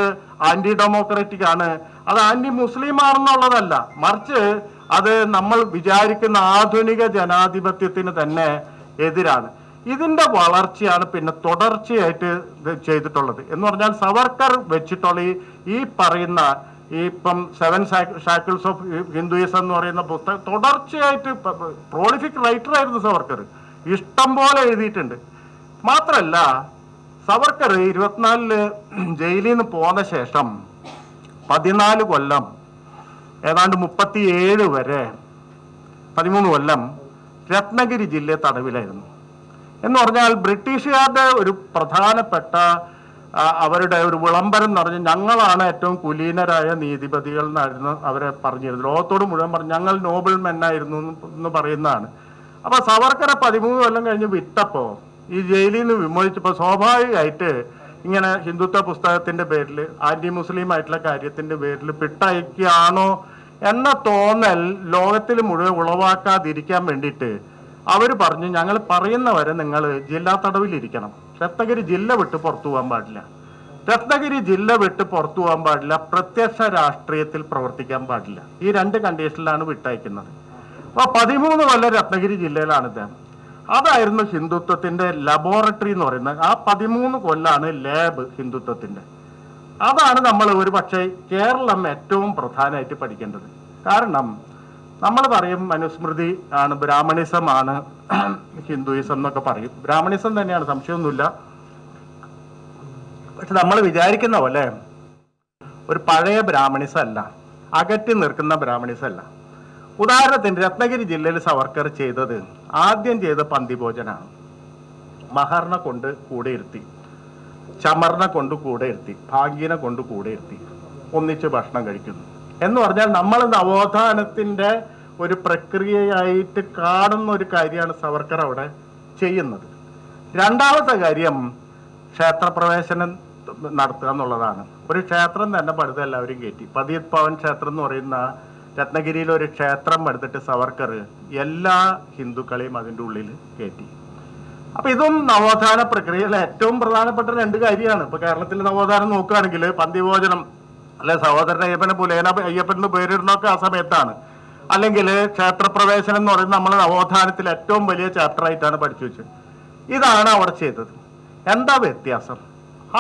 Speaker 1: ആന്റി ഡെമോക്രാറ്റിക് ആണ്, അത് ആന്റി മുസ്ലിം ആണെന്നുള്ളതല്ല, മറിച്ച് അത് നമ്മൾ വിചാരിക്കുന്ന ആധുനിക ജനാധിപത്യത്തിന് തന്നെ എതിരാണ്. ഇതിന്റെ വളർച്ചയാണ് പിന്നെ തുടർച്ചയായിട്ട് ചെയ്തിട്ടുള്ളത്. എന്ന് പറഞ്ഞാൽ സവർക്കർ വെച്ചിട്ടുള്ള ഈ പറയുന്ന ഇപ്പം 7 ഷാക്കിൾസ് ഓഫ് ഹിന്ദുയിസം എന്ന് പറയുന്ന പുസ്തകം തുടർച്ചയായിട്ട്, പ്രോളിഫിക് റൈറ്റർ ആയിരുന്നു സവർക്കർ, ഇഷ്ടം പോലെ എഴുതിയിട്ടുണ്ട്. മാത്രല്ല സവർക്കർ 24 ജയിലിൽ നിന്ന് പോന്ന ശേഷം 14 കൊല്ലം, ഏതാണ്ട് 37 വരെ 13 കൊല്ലം രത്നഗിരി ജില്ലയെ തടവിലായിരുന്നു. എന്ന് പറഞ്ഞാൽ ബ്രിട്ടീഷുകാരുടെ ഒരു പ്രധാനപ്പെട്ട അവരുടെ ഒരു വിളംബരം എന്ന് പറഞ്ഞാൽ ഞങ്ങളാണ് ഏറ്റവും കുലീനരായ നീതിപതികൾ എന്നായിരുന്നു അവരെ പറഞ്ഞിരുന്നത്. ലോകത്തോട് മുഴുവൻ പറഞ്ഞു ഞങ്ങൾ നോബിൾ മെന്നായിരുന്നു എന്ന് പറയുന്നതാണ്. അപ്പൊ സവർക്കറെ 13 കൊല്ലം കഴിഞ്ഞ് വിട്ടപ്പോ, ഈ ജയിലിൽ നിന്ന് വിമോചിച്ചപ്പോൾ സ്വാഭാവികമായിട്ട് ഇങ്ങനെ ഹിന്ദുത്വ പുസ്തകത്തിന്റെ പേരിൽ, ആന്റി മുസ്ലിം ആയിട്ടുള്ള കാര്യത്തിന്റെ പേരിൽ പിട്ടയക്കുകയാണോ എന്ന തോന്നൽ ലോകത്തിൽ മുഴുവൻ ഉളവാക്കാതിരിക്കാൻ വേണ്ടിയിട്ട് അവർ പറഞ്ഞു ഞങ്ങൾ പറയുന്നവരെ നിങ്ങൾ ജില്ലാ തടവിലിരിക്കണം, രത്നഗിരി ജില്ല വിട്ട് പുറത്തു പോകാൻ പാടില്ല, രത്നഗിരി ജില്ല വിട്ട് പുറത്തു പോകാൻ പാടില്ല, പ്രത്യക്ഷ രാഷ്ട്രീയത്തിൽ പ്രവർത്തിക്കാൻ പാടില്ല. ഈ 2 കണ്ടീഷനിലാണ് വിട്ടയക്കുന്നത്. അപ്പൊ 13 കൊല്ലം രത്നഗിരി ജില്ലയിലാണ് ഇദ്ദേഹം. അതായിരുന്നു ഹിന്ദുത്വത്തിന്റെ ലബോറട്ടറി എന്ന് പറയുന്നത്. ആ 13 കൊല്ലാണ് ലാബ് ഹിന്ദുത്വത്തിന്റെ. അതാണ് നമ്മൾ ഒരു പക്ഷേ കേരളം ഏറ്റവും പ്രധാനമായിട്ട് പഠിക്കേണ്ടത്. കാരണം നമ്മൾ പറയും മനുസ്മൃതി ആണ്, ബ്രാഹ്മണിസം ആണ് ഹിന്ദുയിസം എന്നൊക്കെ പറയും. ബ്രാഹ്മണിസം തന്നെയാണ്, സംശയമൊന്നുമില്ല. പക്ഷെ നമ്മൾ വിചാരിക്കുന്ന പോലെ ഒരു പഴയ ബ്രാഹ്മണിസം അല്ല, അകറ്റി നിൽക്കുന്ന ബ്രാഹ്മണിസം അല്ല. ഉദാഹരണത്തിന് രത്നഗിരി ജില്ലയിൽ സവർക്കർ ചെയ്തത്, ആദ്യം ചെയ്ത പന്തിഭോജനാണ്. മഹറിനെ കൊണ്ട് കൂടെ ഇരുത്തി, ചമറിനെ കൊണ്ട് കൂടെ ഇരുത്തി, ഭാഗ്യനെ കൊണ്ട് കൂടെ ഇരുത്തി, ഒന്നിച്ച് ഭക്ഷണം കഴിക്കുന്നു. എന്ന് പറഞ്ഞാൽ നമ്മൾ നവോത്ഥാനത്തിന്റെ ഒരു പ്രക്രിയയായിട്ട് കാണുന്ന ഒരു കാര്യമാണ് സവർക്കർ അവിടെ ചെയ്യുന്നത്. രണ്ടാമത്തെ കാര്യം ക്ഷേത്രപ്രവേശനം നടത്തുക എന്നുള്ളതാണ്. ഒരു ക്ഷേത്രം തന്നെ പടുത്ത് എല്ലാവരും കയറ്റി. പതിയത് പവൻ ക്ഷേത്രം എന്ന് പറയുന്ന രത്നഗിരിയിൽ ഒരു ക്ഷേത്രം പടുത്തിട്ട് സവർക്കർ എല്ലാ ഹിന്ദുക്കളെയും അതിൻ്റെ ഉള്ളിൽ കയറ്റി. അപ്പൊ ഇതും നവോത്ഥാന പ്രക്രിയയിലെ ഏറ്റവും പ്രധാനപ്പെട്ട 2 കാര്യമാണ്. ഇപ്പൊ കേരളത്തിൽ നവോത്ഥാനം നോക്കുകയാണെങ്കിൽ പന്തിഭോജനം, അല്ലെ സഹോദരൻ അയ്യപ്പനെ പുലേന അയ്യപ്പൻ എന്ന് പേരിടുന്നൊക്കെ ആ സമയത്താണ്. അല്ലെങ്കിൽ ക്ഷേത്രപ്രവേശനം എന്ന് പറയുന്നത് നമ്മൾ നവോത്ഥാനത്തിൽ ഏറ്റവും വലിയ ചാപ്റ്റർ ആയിട്ടാണ് പഠിച്ചു വെച്ചത്. ഇതാണ് അവിടെ ചെയ്തത്. എന്താ വ്യത്യാസം?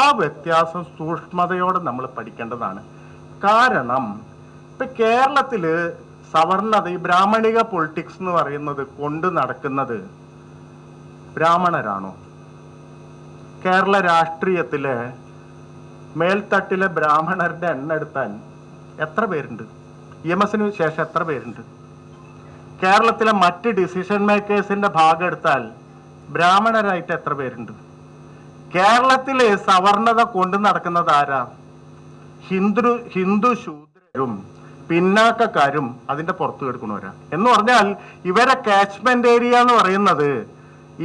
Speaker 1: ആ വ്യത്യാസം സൂക്ഷ്മതയോടെ നമ്മൾ പഠിക്കേണ്ടതാണ്. കാരണം ഇപ്പൊ കേരളത്തില് സവർണത, ഈ ബ്രാഹ്മണിക പൊളിറ്റിക്സ് എന്ന് പറയുന്നത് കൊണ്ട് നടക്കുന്നത് ബ്രാഹ്മണരാണോ? കേരള രാഷ്ട്രീയത്തിലെ മേൽത്തട്ടിലെ ബ്രാഹ്മണരുടെ എണ്ണം എടുത്താൽ എത്ര പേരുണ്ട്? EMSന് ശേഷം എത്ര പേരുണ്ട്? കേരളത്തിലെ മറ്റ് ഡിസിഷൻ മേക്കേഴ്സിന്റെ ഭാഗം എടുത്താൽ ബ്രാഹ്മണരായിട്ട് എത്ര പേരുണ്ട്? കേരളത്തിലെ സവർണത കൊണ്ട് നടക്കുന്നത് ആരാ? ഹിന്ദു ശൂദ്രരും പിന്നാക്കക്കാരും അതിന്റെ പുറത്തു കിടക്കണവരാ. എന്ന് പറഞ്ഞാൽ ഇവരെ കാച്ച്മെന്റ് ഏരിയ എന്ന് പറയുന്നത്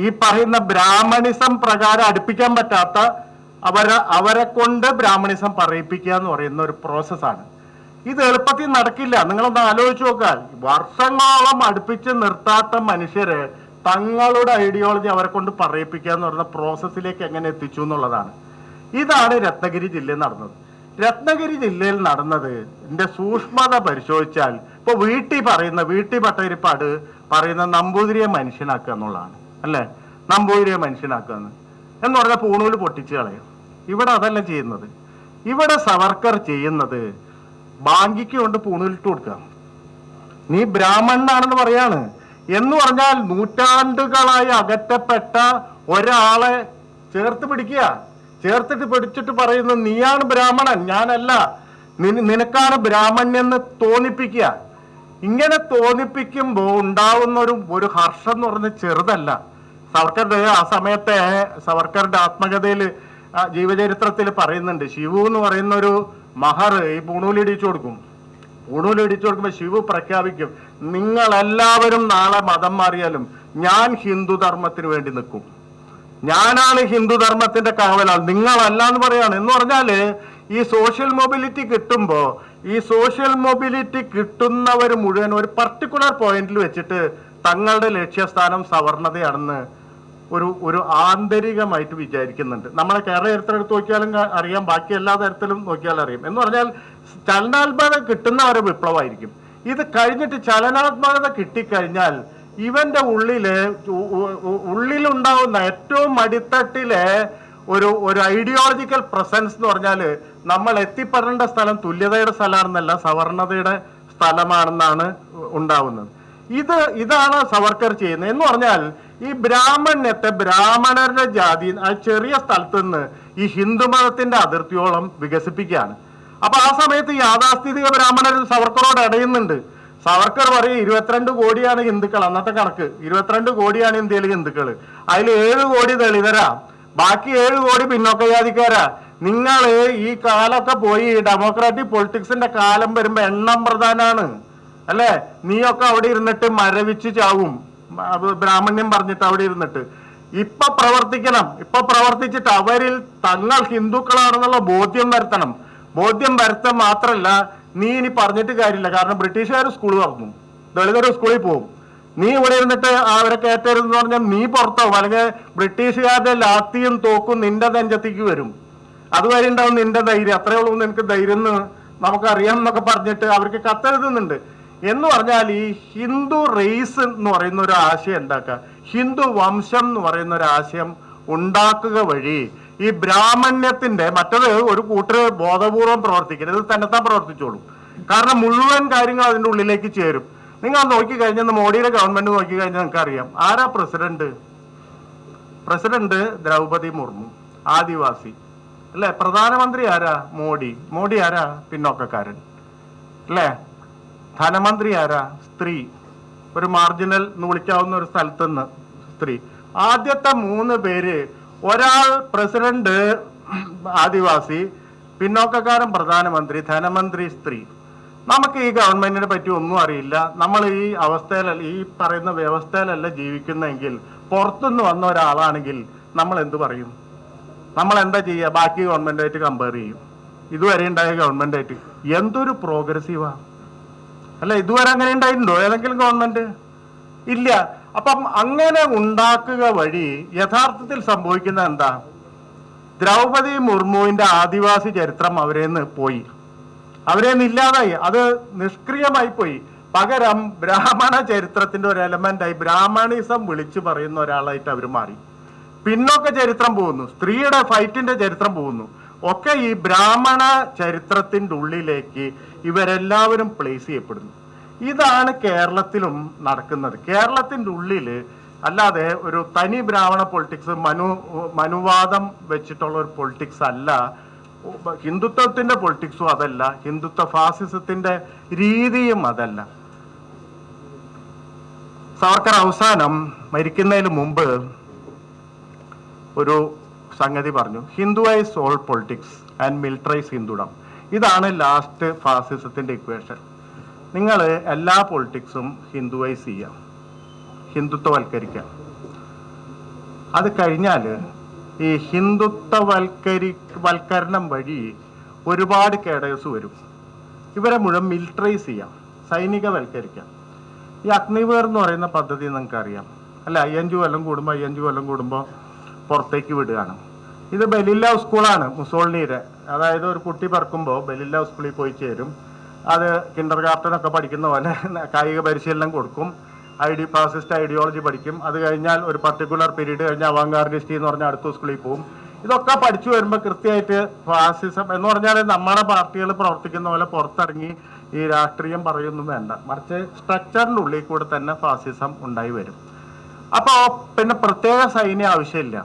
Speaker 1: ഈ പറയുന്ന ബ്രാഹ്മണിസം പ്രകാരം അടുപ്പിക്കാൻ പറ്റാത്ത അവരെ കൊണ്ട് ബ്രാഹ്മണിസം പറയിപ്പിക്കുക എന്ന് പറയുന്ന ഒരു പ്രോസസ്സാണ്. ഇത് എളുപ്പത്തിൽ നടക്കില്ല. നിങ്ങളൊന്ന് ആലോചിച്ച് നോക്കാൻ, വർഷങ്ങളോളം അടുപ്പിച്ച് നിർത്താത്ത മനുഷ്യരെ തങ്ങളുടെ ഐഡിയോളജി അവരെ കൊണ്ട് പറയിപ്പിക്കുക എന്ന് പറയുന്ന പ്രോസസ്സിലേക്ക് എങ്ങനെ എത്തിച്ചു എന്നുള്ളതാണ്. ഇതാണ് രത്നഗിരി ജില്ലയിൽ നടന്നത്. രത്നഗിരി ജില്ലയിൽ നടന്നത് ഇതിന്റെ സൂക്ഷ്മത പരിശോധിച്ചാൽ ഇപ്പൊ വീട്ടി പട്ടയിരിപ്പാട് പറയുന്ന നമ്പൂതിരിയെ മനുഷ്യനാക്കുക എന്നുള്ളതാണ്, അല്ലെ? നമ്പൂതിരിയെ മനുഷ്യനാക്കുക എന്ന് പറഞ്ഞാൽ പൂണൂല് പൊട്ടിച്ച് കളയും. ഇവിടെ അതല്ല ചെയ്യുന്നത്. ഇവിടെ സവർക്കർ ചെയ്യുന്നത് ബാങ്കിക്ക് കൊണ്ട് പൂണൂലിട്ട് കൊടുക്കുക. നീ ബ്രാഹ്മണനാണെന്ന് പറയാണ് എന്ന് പറഞ്ഞാൽ നൂറ്റാണ്ടുകളായി അകറ്റപ്പെട്ട ഒരാളെ ചേർത്തിട്ട് പിടിച്ചിട്ട് പറയുന്നു നീയാണ് ബ്രാഹ്മണൻ, ഞാനല്ല, നിനക്കാണ് ബ്രാഹ്മണ്യെന്ന് തോന്നിപ്പിക്കുക. ഇങ്ങനെ തോന്നിപ്പിക്കുമ്പോൾ ഉണ്ടാവുന്ന ഒരു ഹർഷം എന്ന് പറഞ്ഞ ചെറുതല്ല. സവർക്കറുടെ ആ സമയത്തെ സവർക്കറുടെ ആത്മകഥയിൽ ജീവചരിത്രത്തിൽ പറയുന്നുണ്ട്, ശിവു എന്ന് പറയുന്ന ഒരു മഹർ ഈ പൂണൂലിടിച്ചു കൊടുക്കുമ്പോൾ ശിവു പ്രഖ്യാപിക്കും, നിങ്ങളെല്ലാവരും നാളെ മതം മാറിയാലും ഞാൻ ഹിന്ദു ധർമ്മത്തിന് വേണ്ടി നിൽക്കും, ഞാനാണ് ഹിന്ദു ധർമ്മത്തിന്റെ കാവലാൾ, നിങ്ങളല്ല എന്ന് പറയാണ്. എന്ന് പറഞ്ഞാല് ഈ സോഷ്യൽ മൊബിലിറ്റി കിട്ടുമ്പോ ഈ സോഷ്യൽ മൊബിലിറ്റി കിട്ടുന്നവർ മുഴുവൻ ഒരു പർട്ടിക്കുലർ പോയിന്റിൽ വെച്ചിട്ട് തങ്ങളുടെ ലക്ഷ്യസ്ഥാനം സവർണതയാണെന്ന് ഒരു ആന്തരികമായിട്ട് വിചാരിക്കുന്നുണ്ട്. നമ്മളെ കേരള ചരിത്രം എടുത്ത് നോക്കിയാലും അറിയാം, ബാക്കി എല്ലാ തരത്തിലും നോക്കിയാലും അറിയാം. എന്ന് പറഞ്ഞാൽ ചലനാത്മകത കിട്ടുന്നവരെ വിപ്ലവമായിരിക്കും. ഇത് കഴിഞ്ഞിട്ട് ചലനാത്മകത കിട്ടിക്കഴിഞ്ഞാൽ ഇവന്റെ ഉള്ളിലുണ്ടാവുന്ന ഏറ്റവും അടിത്തട്ടിലെ ഒരു ഐഡിയോളജിക്കൽ പ്രസൻസ് എന്ന് പറഞ്ഞാൽ നമ്മൾ എത്തിപ്പെടേണ്ട സ്ഥലം തുല്യതയുടെ സ്ഥലമാണെന്നല്ല, സവർണതയുടെ സ്ഥലമാണെന്നാണ് ഉണ്ടാവുന്നത്. ഇതാണ് സവർക്കർ ചെയ്യുന്നത്. എന്ന് പറഞ്ഞാൽ ഈ ബ്രാഹ്മണ്യത്തെ ബ്രാഹ്മണരുടെ ജാതി ആ ചെറിയ സ്ഥലത്ത് നിന്ന് ഈ ഹിന്ദുമതത്തിന്റെ അതിർത്തിയോളം വികസിപ്പിക്കുകയാണ്. അപ്പൊ ആ സമയത്ത് യാഥാസ്ഥിതിക ബ്രാഹ്മണർ സവർക്കറോട് ഇടയുന്നുണ്ട്. സവർക്കർ പറയും 22 കോടിയാണ് ഹിന്ദുക്കൾ, അന്നത്തെ കണക്ക് 22 കോടിയാണ് ഇന്ത്യയിലെ ഹിന്ദുക്കൾ, അതിൽ 7 കോടി ദളിതരാ, ബാക്കി 7 കോടി പിന്നോക്ക ജാതിക്കാരാ. നിങ്ങൾ ഈ കാലമൊക്കെ പോയി ഡെമോക്രാറ്റിക് പൊളിറ്റിക്സിന്റെ കാലം വരുമ്പോ എണ്ണം പ്രധാനാണ്, അല്ലെ? നീയൊക്കെ അവിടെ ഇരുന്നിട്ട് മരവിച്ച് ചാവും, ബ്രാഹ്മണ്യം പറഞ്ഞിട്ട് അവിടെ ഇരുന്നിട്ട്. ഇപ്പൊ പ്രവർത്തിച്ചിട്ട് അവരിൽ തങ്ങൾ ഹിന്ദുക്കളാണെന്നുള്ള ബോധ്യം വരുത്തണം. ബോധ്യം വരുത്താൻ മാത്രല്ല, നീ ഇനി പറഞ്ഞിട്ട് കാര്യമില്ല. കാരണം ബ്രിട്ടീഷുകാർ സ്കൂൾ തുറന്നു, ദളിതർ സ്കൂളിൽ പോകും. നീ ഇവിടെ ഇരുന്നിട്ട് അവരെ കയറ്റരുതെന്ന് പറഞ്ഞാൽ നീ പുറത്താവും, അല്ലെങ്കിൽ ബ്രിട്ടീഷുകാരുടെ ലാത്തിയും തോക്കും നിന്റെ നെഞ്ചത്തേക്ക് വരും. അതുവരെ ഉണ്ടാവും നിന്റെ ധൈര്യം. അത്രേ ഉള്ളൂ നിനക്ക് ധൈര്യം എന്ന് നമുക്കറിയാം എന്നൊക്കെ പറഞ്ഞിട്ട് അവർക്ക് കത്തെഴുതുന്നുണ്ട്. എന്ന് പറഞ്ഞാൽ ഈ ഹിന്ദു റേസ് എന്ന് പറയുന്ന ഒരു ആശയം ഉണ്ടാക്കുക, ഹിന്ദു വംശം എന്ന് പറയുന്ന ഒരു ആശയം ഉണ്ടാക്കുക വഴി ഈ ബ്രാഹ്മണ്യത്തിന്റെ മറ്റത് ഒരു കൂട്ടര് ബോധപൂർവം പ്രവർത്തിക്കരുത്, തന്നെത്താൻ പ്രവർത്തിച്ചോളൂ. കാരണം മുഴുവൻ കാര്യങ്ങൾ അതിൻ്റെ ഉള്ളിലേക്ക് ചേരും. നിങ്ങൾ നോക്കിക്കഴിഞ്ഞാൽ മോഡിയുടെ ഗവൺമെന്റ് നോക്കിക്കഴിഞ്ഞാൽ നിങ്ങൾക്ക് അറിയാം ആരാ പ്രസിഡന്റ് ദ്രൗപദി മുർമു, ആദിവാസി, അല്ലെ? പ്രധാനമന്ത്രി ആരാ? മോഡി ആരാ? പിന്നോക്കക്കാരൻ, അല്ലേ? ധനമന്ത്രി ആരാ? സ്ത്രീ, ഒരു മാർജിനൽ എന്ന് വിളിക്കാവുന്ന ഒരു സ്ഥലത്ത് നിന്ന് സ്ത്രീ. ആദ്യത്തെ 3 പേര്, ഒരാൾ പ്രസിഡന്റ് ആദിവാസി, പിന്നോക്കക്കാരൻ പ്രധാനമന്ത്രി, ധനമന്ത്രി സ്ത്രീ. നമുക്ക് ഈ ഗവൺമെന്റിനെ പറ്റി ഒന്നും അറിയില്ല. നമ്മൾ ഈ അവസ്ഥയിലല്ല, ഈ പറയുന്ന വ്യവസ്ഥയിലല്ല ജീവിക്കുന്നെങ്കിൽ, പുറത്തുനിന്ന് വന്ന ഒരാളാണെങ്കിൽ നമ്മൾ എന്ത് പറയും? നമ്മൾ എന്താ ചെയ്യുക? ബാക്കി ഗവൺമെന്റായിട്ട് കമ്പയർ ചെയ്യും. ഇതുവരെ ഉണ്ടായ ഗവൺമെന്റായിട്ട് എന്തൊരു പ്രോഗ്രസീവാ, അല്ല? ഇതുവരെ അങ്ങനെ ഉണ്ടായിട്ടുണ്ടോ ഏതെങ്കിലും ഗവൺമെന്റ്? ഇല്ല. അപ്പം അങ്ങനെ ഉണ്ടാക്കുക വഴി യഥാർത്ഥത്തിൽ സംഭവിക്കുന്ന എന്താ? ദ്രൗപദി മുർമുവിന്റെ ആദിവാസി ചരിത്രം അവരേന്ന് പോയി, അവരേന്ന് ഇല്ലാതായി, അത് നിഷ്ക്രിയമായി പോയി. പകരം ബ്രാഹ്മണ ചരിത്രത്തിന്റെ ഒരു എലമെന്റായി ബ്രാഹ്മണിസം വിളിച്ചു പറയുന്ന ഒരാളായിട്ട് അവർ മാറി. പിന്നൊക്കെ ചരിത്രം പോകുന്നു, സ്ത്രീയുടെ ഫൈറ്റിന്റെ ചരിത്രം പോകുന്നു, ഒക്കെ ഈ ബ്രാഹ്മണ ചരിത്രത്തിന്റെ ഉള്ളിലേക്ക് ഇവരെല്ലാവരും പ്ലേസ് ചെയ്യപ്പെടുന്നു. ഇതാണ് കേരളത്തിലും നടക്കുന്നത്. കേരളത്തിന്റെ ഉള്ളിൽ അല്ലാതെ ഒരു തനി ബ്രാഹ്മണ പൊളിറ്റിക്സ്, മനുവാദം വെച്ചിട്ടുള്ള ഒരു പൊളിറ്റിക്സ് അല്ല. ഹിന്ദുത്വത്തിന്റെ പൊളിറ്റിക്സും അതല്ല, ഹിന്ദുത്വ ഫാസിസത്തിന്റെ രീതിയും അതല്ല. സവർക്കർ അവസാനം മരിക്കുന്നതിന് മുമ്പ് ഒരു സംഗതി പറഞ്ഞു, ഹിന്ദുവൈസ് ഓൾ പൊളിറ്റിക്സ് ആൻഡ് മിലിറ്ററൈസ് ഹിന്ദുഡം. ഇതാണ് ലാസ്റ്റ് ഫാസിസത്തിന്റെ ഇക്വേഷൻ. നിങ്ങൾ എല്ലാ പൊളിറ്റിക്സും ഹിന്ദുവൈസ് ചെയ്യാം, ഹിന്ദുത്വവൽക്കരിക്കാം. അത് കഴിഞ്ഞാൽ ഈ ഹിന്ദുത്വവൽക്കരണം വഴി ഒരുപാട് കേഡേഴ്സ് വരും. ഇവരെ മുഴുവൻ മിലിറ്ററൈസ് ചെയ്യാം, സൈനികവൽക്കരിക്കാം. ഈ അഗ്നിവീർ എന്ന് പറയുന്ന പദ്ധതി നിങ്ങൾക്ക് അറിയാം, അല്ല? 5 കൊല്ലം കൂടുമ്പോൾ പുറത്തേക്ക് വിടുകയാണ്. ഇത് ബെലില്ല സ്കൂളാണ് മുസോളിനിയുടെ. അതായത് ഒരു കുട്ടി പറക്കുമ്പോൾ ബെലില്ല സ്കൂളിൽ പോയി ചേരും. അത് കിൻഡർ ഗാർട്ടനൊക്കെ പഠിക്കുന്ന പോലെ കായിക പരിശീലനം കൊടുക്കും, ഫാസിസ്റ്റ് ഐഡിയോളജി പഠിക്കും. അത് കഴിഞ്ഞാൽ ഒരു പർട്ടിക്കുലർ പീരീഡ് കഴിഞ്ഞ് അവാങ്കാർഡിസ്റ്റ് എന്ന് പറഞ്ഞാൽ അടുത്ത സ്കൂളിൽ പോകും. ഇതൊക്കെ പഠിച്ചു വരുമ്പോൾ കൃത്യമായിട്ട് ഫാസിസം എന്ന് പറഞ്ഞാൽ നമ്മുടെ പാർട്ടികൾ പ്രവർത്തിക്കുന്ന പോലെ പുറത്തിറങ്ങി ഈ രാഷ്ട്രീയം പറയൊന്നും വേണ്ട, മറിച്ച് സ്ട്രക്ചറിൻ്റെ ഉള്ളിൽ കൂടെ തന്നെ ഫാസിസം ഉണ്ടായി വരും. അപ്പോൾ പിന്നെ പ്രത്യേക സൈന്യം ആവശ്യമില്ല.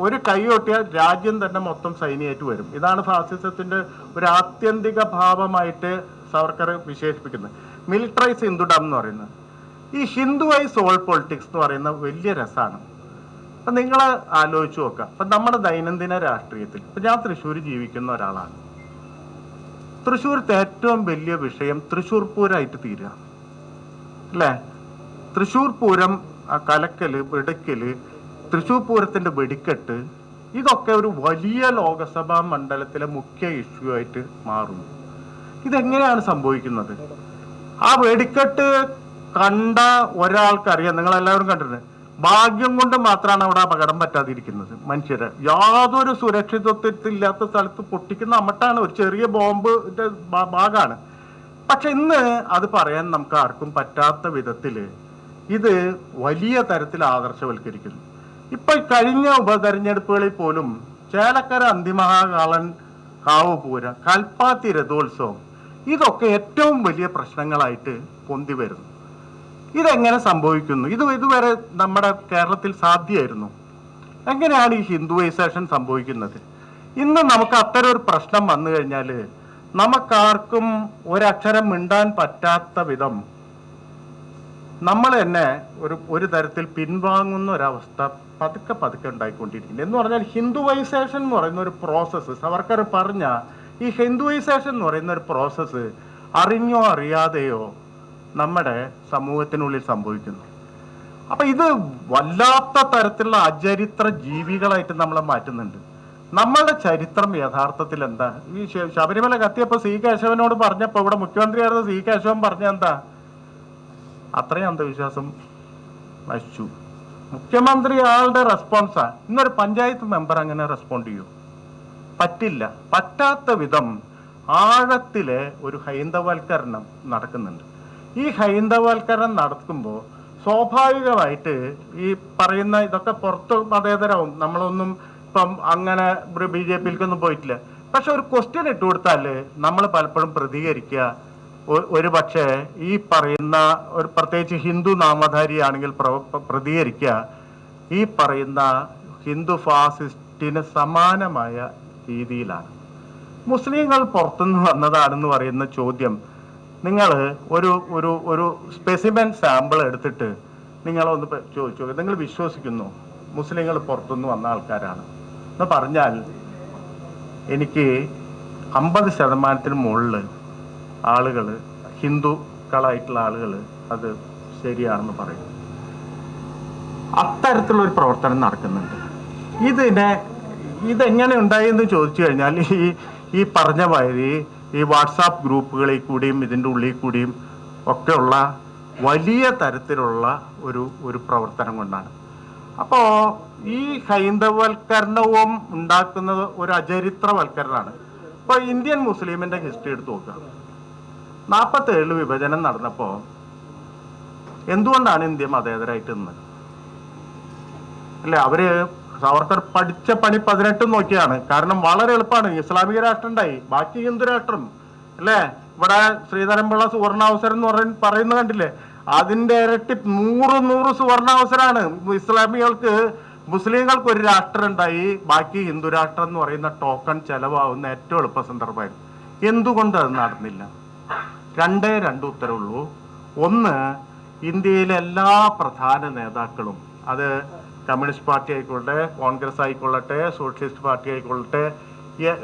Speaker 1: ഒരു കൈ കൊട്ടിയാൽ രാജ്യം തന്നെ മൊത്തം സൈന്യമായിട്ട് വരും. ഇതാണ് ഫാസിസത്തിന്റെ ഒരു ആത്യന്തിക ഭാവമായിട്ട് സവർക്കർ വിശേഷിപ്പിക്കുന്നത്. മിലിറ്ററൈസ് ഹിന്ദുഡം എന്ന് പറയുന്നത്. ഈ ഹിന്ദുവൈസ് സോൾ പൊളിറ്റിക്സ് എന്ന് പറയുന്ന വലിയ രസമാണ്. അപ്പം നിങ്ങൾ ആലോചിച്ച് നോക്കുക. അപ്പം നമ്മുടെ ദൈനംദിന രാഷ്ട്രീയത്തിൽ ഇപ്പം ഞാൻ തൃശ്ശൂർ ജീവിക്കുന്ന ഒരാളാണ്. തൃശ്ശൂരത്തെ ഏറ്റവും വലിയ വിഷയം തൃശ്ശൂർ പൂരമായിട്ട് തീരുക അല്ലേ? തൃശ്ശൂർ പൂരം, കലക്കല്, വെടുക്കല്, തൃശ്ശൂർ പൂരത്തിന്റെ വെടിക്കെട്ട്, ഇതൊക്കെ ഒരു വലിയ ലോകസഭാ മണ്ഡലത്തിലെ മുഖ്യ ഇഷ്യൂ ആയിട്ട് മാറുന്നു. ഇതെങ്ങനെയാണ് സംഭവിക്കുന്നത്? ആ വെടിക്കെട്ട് കണ്ട ഒരാൾക്കറിയാം, നിങ്ങളെല്ലാവരും കണ്ടിട്ടുണ്ട്. ഭാഗ്യം കൊണ്ട് മാത്രമാണ് അവിടെ അപകടം പറ്റാതിരിക്കുന്നത്. മനുഷ്യരെ യാതൊരു സുരക്ഷിതത്വത്തില്ലാത്ത സ്ഥലത്ത് പൊട്ടിക്കുന്ന അമ്മട്ടാണ്, ഒരു ചെറിയ ബോംബിന്റെ ഭാഗമാണ്. പക്ഷെ ഇന്ന് അത് പറയാൻ നമുക്ക് ആർക്കും പറ്റാത്ത വിധത്തില് ഇത് വലിയ തരത്തിൽ ആദർശവൽക്കരിക്കുന്നു. ഇപ്പൊ കഴിഞ്ഞ ഉപതെരഞ്ഞെടുപ്പുകളിൽ പോലും ചേലക്കര അന്തിമഹാകാളൻ കാവ് പൂരം, കൽപ്പാത്തി രഥോത്സവം, ഇതൊക്കെ ഏറ്റവും വലിയ പ്രശ്നങ്ങളായിട്ട് പൊന്തി വരുന്നു. ഇതെങ്ങനെ സംഭവിക്കുന്നു? ഇതുവരെ നമ്മുടെ കേരളത്തിൽ സാധ്യമായിരുന്നു. എങ്ങനെയാണ് ഈ ഹിന്ദുവൈസേഷൻ സംഭവിക്കുന്നത്? ഇന്ന് നമുക്ക് അത്തരം ഒരു പ്രശ്നം വന്നു കഴിഞ്ഞാൽ നമുക്കാർക്കും ഒരക്ഷരം മിണ്ടാൻ പറ്റാത്ത വിധം നമ്മൾ തന്നെ ഒരു തരത്തിൽ പിൻവാങ്ങുന്ന ഒരവസ്ഥ പതുക്കെ ഉണ്ടായിക്കൊണ്ടിരിക്കുന്നത്. എന്ന് പറഞ്ഞാൽ ഹിന്ദുവൈസേഷൻ എന്ന് പറയുന്ന ഒരു പ്രോസസ്സ്, സവർക്കർ പറഞ്ഞ ഈ ഹിന്ദുവൈസേഷൻ എന്ന് പറയുന്ന ഒരു പ്രോസസ്സ് അറിഞ്ഞോ അറിയാതെയോ നമ്മുടെ സമൂഹത്തിനുള്ളിൽ സംഭവിക്കുന്നു. അപ്പൊ ഇത് വല്ലാത്ത തരത്തിലുള്ള അചരിത്ര ജീവികളായിട്ട് നമ്മളെ മാറ്റുന്നുണ്ട്. നമ്മളുടെ ചരിത്രം യഥാർത്ഥത്തിൽ എന്താ? ഈ ശബരിമല കത്തിയപ്പോ സി കേശവനോട് പറഞ്ഞപ്പോ, ഇവിടെ മുഖ്യമന്ത്രിയായിരുന്ന സി കേശവൻ പറഞ്ഞ എന്താ? അത്രയും അന്ധവിശ്വാസം നശിച്ചു. മുഖ്യമന്ത്രി ആളുടെ റെസ്പോൺസാ. ഇന്നൊരു പഞ്ചായത്ത് മെമ്പർ അങ്ങനെ റെസ്പോണ്ട് ചെയ്യൂ? പറ്റില്ല. പറ്റാത്ത വിധം ആഴത്തിലെ ഒരു ഹൈന്ദവൽക്കരണം നടക്കുന്നുണ്ട്. ഈ ഹൈന്ദവൽക്കരണം നടക്കുമ്പോൾ സ്വാഭാവികമായിട്ട് ഈ പറയുന്ന ഇതൊക്കെ പുറത്ത് മതേതരവും, നമ്മളൊന്നും ഇപ്പം അങ്ങനെ BJP-യിലേക്കൊന്നും പോയിട്ടില്ല. പക്ഷെ ഒരു ക്വസ്റ്റ്യൻ ഇട്ട് കൊടുത്താൽ നമ്മൾ പലപ്പോഴും പ്രതികരിക്കുക ഒരു പക്ഷേ ഈ പറയുന്ന ഒരു പ്രത്യേകിച്ച് ഹിന്ദു നാമധാരിയാണെങ്കിൽ പ്രതികരിക്കുക ഈ പറയുന്ന ഹിന്ദു ഫാസിസ്റ്റിന് സമാനമായ രീതിയിലാണ്. മുസ്ലിങ്ങൾ പുറത്തുനിന്ന് വന്നതാണെന്ന് പറയുന്ന ചോദ്യം നിങ്ങൾ ഒരു സ്പെസിമെൻ സാമ്പിൾ എടുത്തിട്ട് നിങ്ങളൊന്ന് ചോദിച്ചു, നിങ്ങൾ വിശ്വസിക്കുന്നു മുസ്ലിങ്ങൾ പുറത്തുനിന്ന് വന്ന ആൾക്കാരാണ് എന്ന് പറഞ്ഞാൽ എനിക്ക് 50% മുകളിൽ ആളുകൾ, ഹിന്ദുക്കളായിട്ടുള്ള ആളുകൾ അത് ശരിയാണെന്ന് പറയും. അത്തരത്തിലുള്ളൊരു പ്രവർത്തനം നടക്കുന്നുണ്ട്. ഇതെങ്ങനെ ഉണ്ടായെന്ന് ചോദിച്ചു കഴിഞ്ഞാൽ ഈ പറഞ്ഞ മാതിരി ഈ വാട്സാപ്പ് ഗ്രൂപ്പുകളിൽ കൂടിയും ഇതിൻ്റെ ഉള്ളിൽ കൂടിയും ഒക്കെയുള്ള വലിയ തരത്തിലുള്ള ഒരു പ്രവർത്തനം കൊണ്ടാണ്. അപ്പോൾ ഈ ഹൈന്ദവൽക്കരണവും ഉണ്ടാക്കുന്നത് ഒരു അചരിത്രവൽക്കരണമാണ്. ഇപ്പോൾ ഇന്ത്യൻ മുസ്ലിമിൻ്റെ ഹിസ്റ്ററി എടുത്ത് നോക്കുക. 47 വിഭജനം നടന്നപ്പോൾ എന്തുകൊണ്ടാണ് ഇന്ത്യ മതേതരായിട്ട് നിന്നത്? അല്ലേ, സവർക്കർ പഠിച്ച പണി 18 നോക്കിയാണ്. കാരണം വളരെ എളുപ്പമാണ്. ഇസ്ലാമിക രാഷ്ട്രം ഉണ്ടായി, ബാക്കി ഹിന്ദു രാഷ്ട്രം അല്ലേ? ഇവിടെ ശ്രീധരൻപിള്ള സുവർണാവസരം എന്ന് പറയുന്നത് കണ്ടില്ലേ? അതിന്റെ ഇരട്ടി 100 സുവർണാവസരമാണ് ഇസ്ലാമികൾക്ക്. മുസ്ലിങ്ങൾക്ക് ഒരു രാഷ്ട്രം ഉണ്ടായി, ബാക്കി ഹിന്ദു രാഷ്ട്രം എന്ന് പറയുന്ന ടോക്കൺ ചെലവാകുന്ന ഏറ്റവും എളുപ്പ സന്ദർഭമായിരുന്നു. എന്തുകൊണ്ട് അത് നടന്നില്ല? 2 ഉത്തരവുള്ളൂ. ഒന്ന്, ഇന്ത്യയിലെ എല്ലാ പ്രധാന നേതാക്കളും, അത് കമ്മ്യൂണിസ്റ്റ് പാർട്ടി ആയിക്കൊള്ളട്ടെ, കോൺഗ്രസ് ആയിക്കൊള്ളട്ടെ, സോഷ്യലിസ്റ്റ് പാർട്ടി ആയിക്കൊള്ളട്ടെ,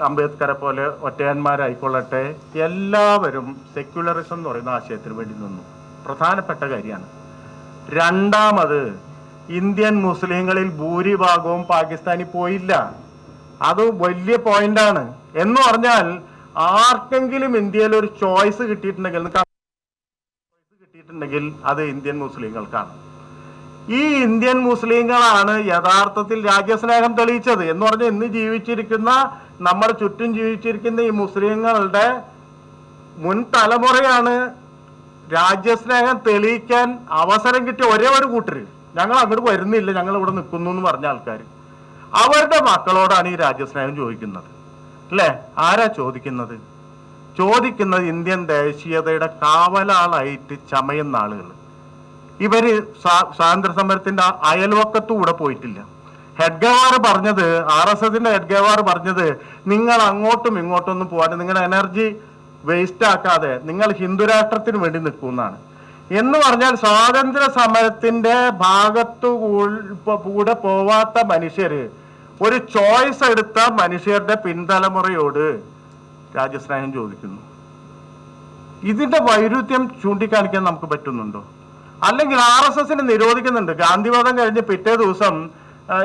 Speaker 1: അംബേദ്കറെ പോലെ ഒറ്റയന്മാരായിക്കൊള്ളട്ടെ, എല്ലാവരും സെക്യുലറിസം എന്ന് പറയുന്ന ആശയത്തിന് വേണ്ടി നിന്നു. പ്രധാനപ്പെട്ട കാര്യമാണ്. രണ്ടാമത്, ഇന്ത്യൻ മുസ്ലിങ്ങളിൽ ഭൂരിഭാഗവും പാകിസ്ഥാനിൽ പോയില്ല. അത് വലിയ പോയിന്റാണ്. എന്ന് പറഞ്ഞാൽ ആർക്കെങ്കിലും ഇന്ത്യയിൽ ഒരു ചോയ്സ് കിട്ടിയിട്ടുണ്ടെങ്കിൽ അത് ഇന്ത്യൻ മുസ്ലിങ്ങൾക്കാണ്. ഈ ഇന്ത്യൻ മുസ്ലിങ്ങളാണ് യഥാർത്ഥത്തിൽ രാജ്യസ്നേഹം തെളിയിച്ചത് എന്ന് പറഞ്ഞാൽ ഇന്ന് ജീവിച്ചിരിക്കുന്ന നമ്മുടെ ചുറ്റും ജീവിച്ചിരിക്കുന്ന ഈ മുസ്ലിങ്ങളുടെ മുൻ തലമുറയാണ് രാജ്യസ്നേഹം തെളിയിക്കാൻ അവസരം കിട്ടിയ ഒരേ ഒരു കൂട്ടര്. ഞങ്ങൾ അങ്ങോട്ട് വരുന്നില്ല, ഞങ്ങൾ ഇവിടെ നിൽക്കുന്നു എന്ന് പറഞ്ഞ ആൾക്കാർ, അവരുടെ മക്കളോടാണ് ഈ രാജ്യസ്നേഹം ചോദിക്കുന്നത്. അല്ലേ? ആരാ ചോദിക്കുന്നത്? ചോദിക്കുന്നത് ഇന്ത്യൻ ദേശീയതയുടെ കാവലാളായിട്ട് ചമയുന്ന ആളുകൾ. ഇവര് സ്വാതന്ത്ര്യ സമരത്തിന്റെ അയൽവക്കത്തൂടെ പോയിട്ടില്ല. ഹെഡ്ഗേവാർ പറഞ്ഞത്, RSSന്റെ ഹെഡ്ഗേവാർ പറഞ്ഞത്, നിങ്ങൾ അങ്ങോട്ടും ഇങ്ങോട്ടും ഒന്നും പോകാതെ നിങ്ങളുടെ എനർജി വേസ്റ്റ് ആക്കാതെ നിങ്ങൾ ഹിന്ദുരാഷ്ട്രത്തിന് വേണ്ടി നിൽക്കുമെന്നാണ്. എന്ന് പറഞ്ഞാൽ സ്വാതന്ത്ര്യ സമരത്തിന്റെ ഭാഗത്തു കൂടെ പോവാത്ത മനുഷ്യര്, ഒരു ചോയ്സ് എടുത്ത മനുഷ്യരുടെ പിൻതലമുറയോട് രാജ്യസ്നേഹം ചോദിക്കുന്നു. ഇതിന്റെ വൈരുദ്ധ്യം ചൂണ്ടിക്കാണിക്കാൻ നമുക്ക് പറ്റുന്നുണ്ടോ? അല്ലെങ്കിൽ RSSന് നിരോധിക്കുന്നുണ്ട്. ഗാന്ധിവാദം കഴിഞ്ഞ് പിറ്റേ ദിവസം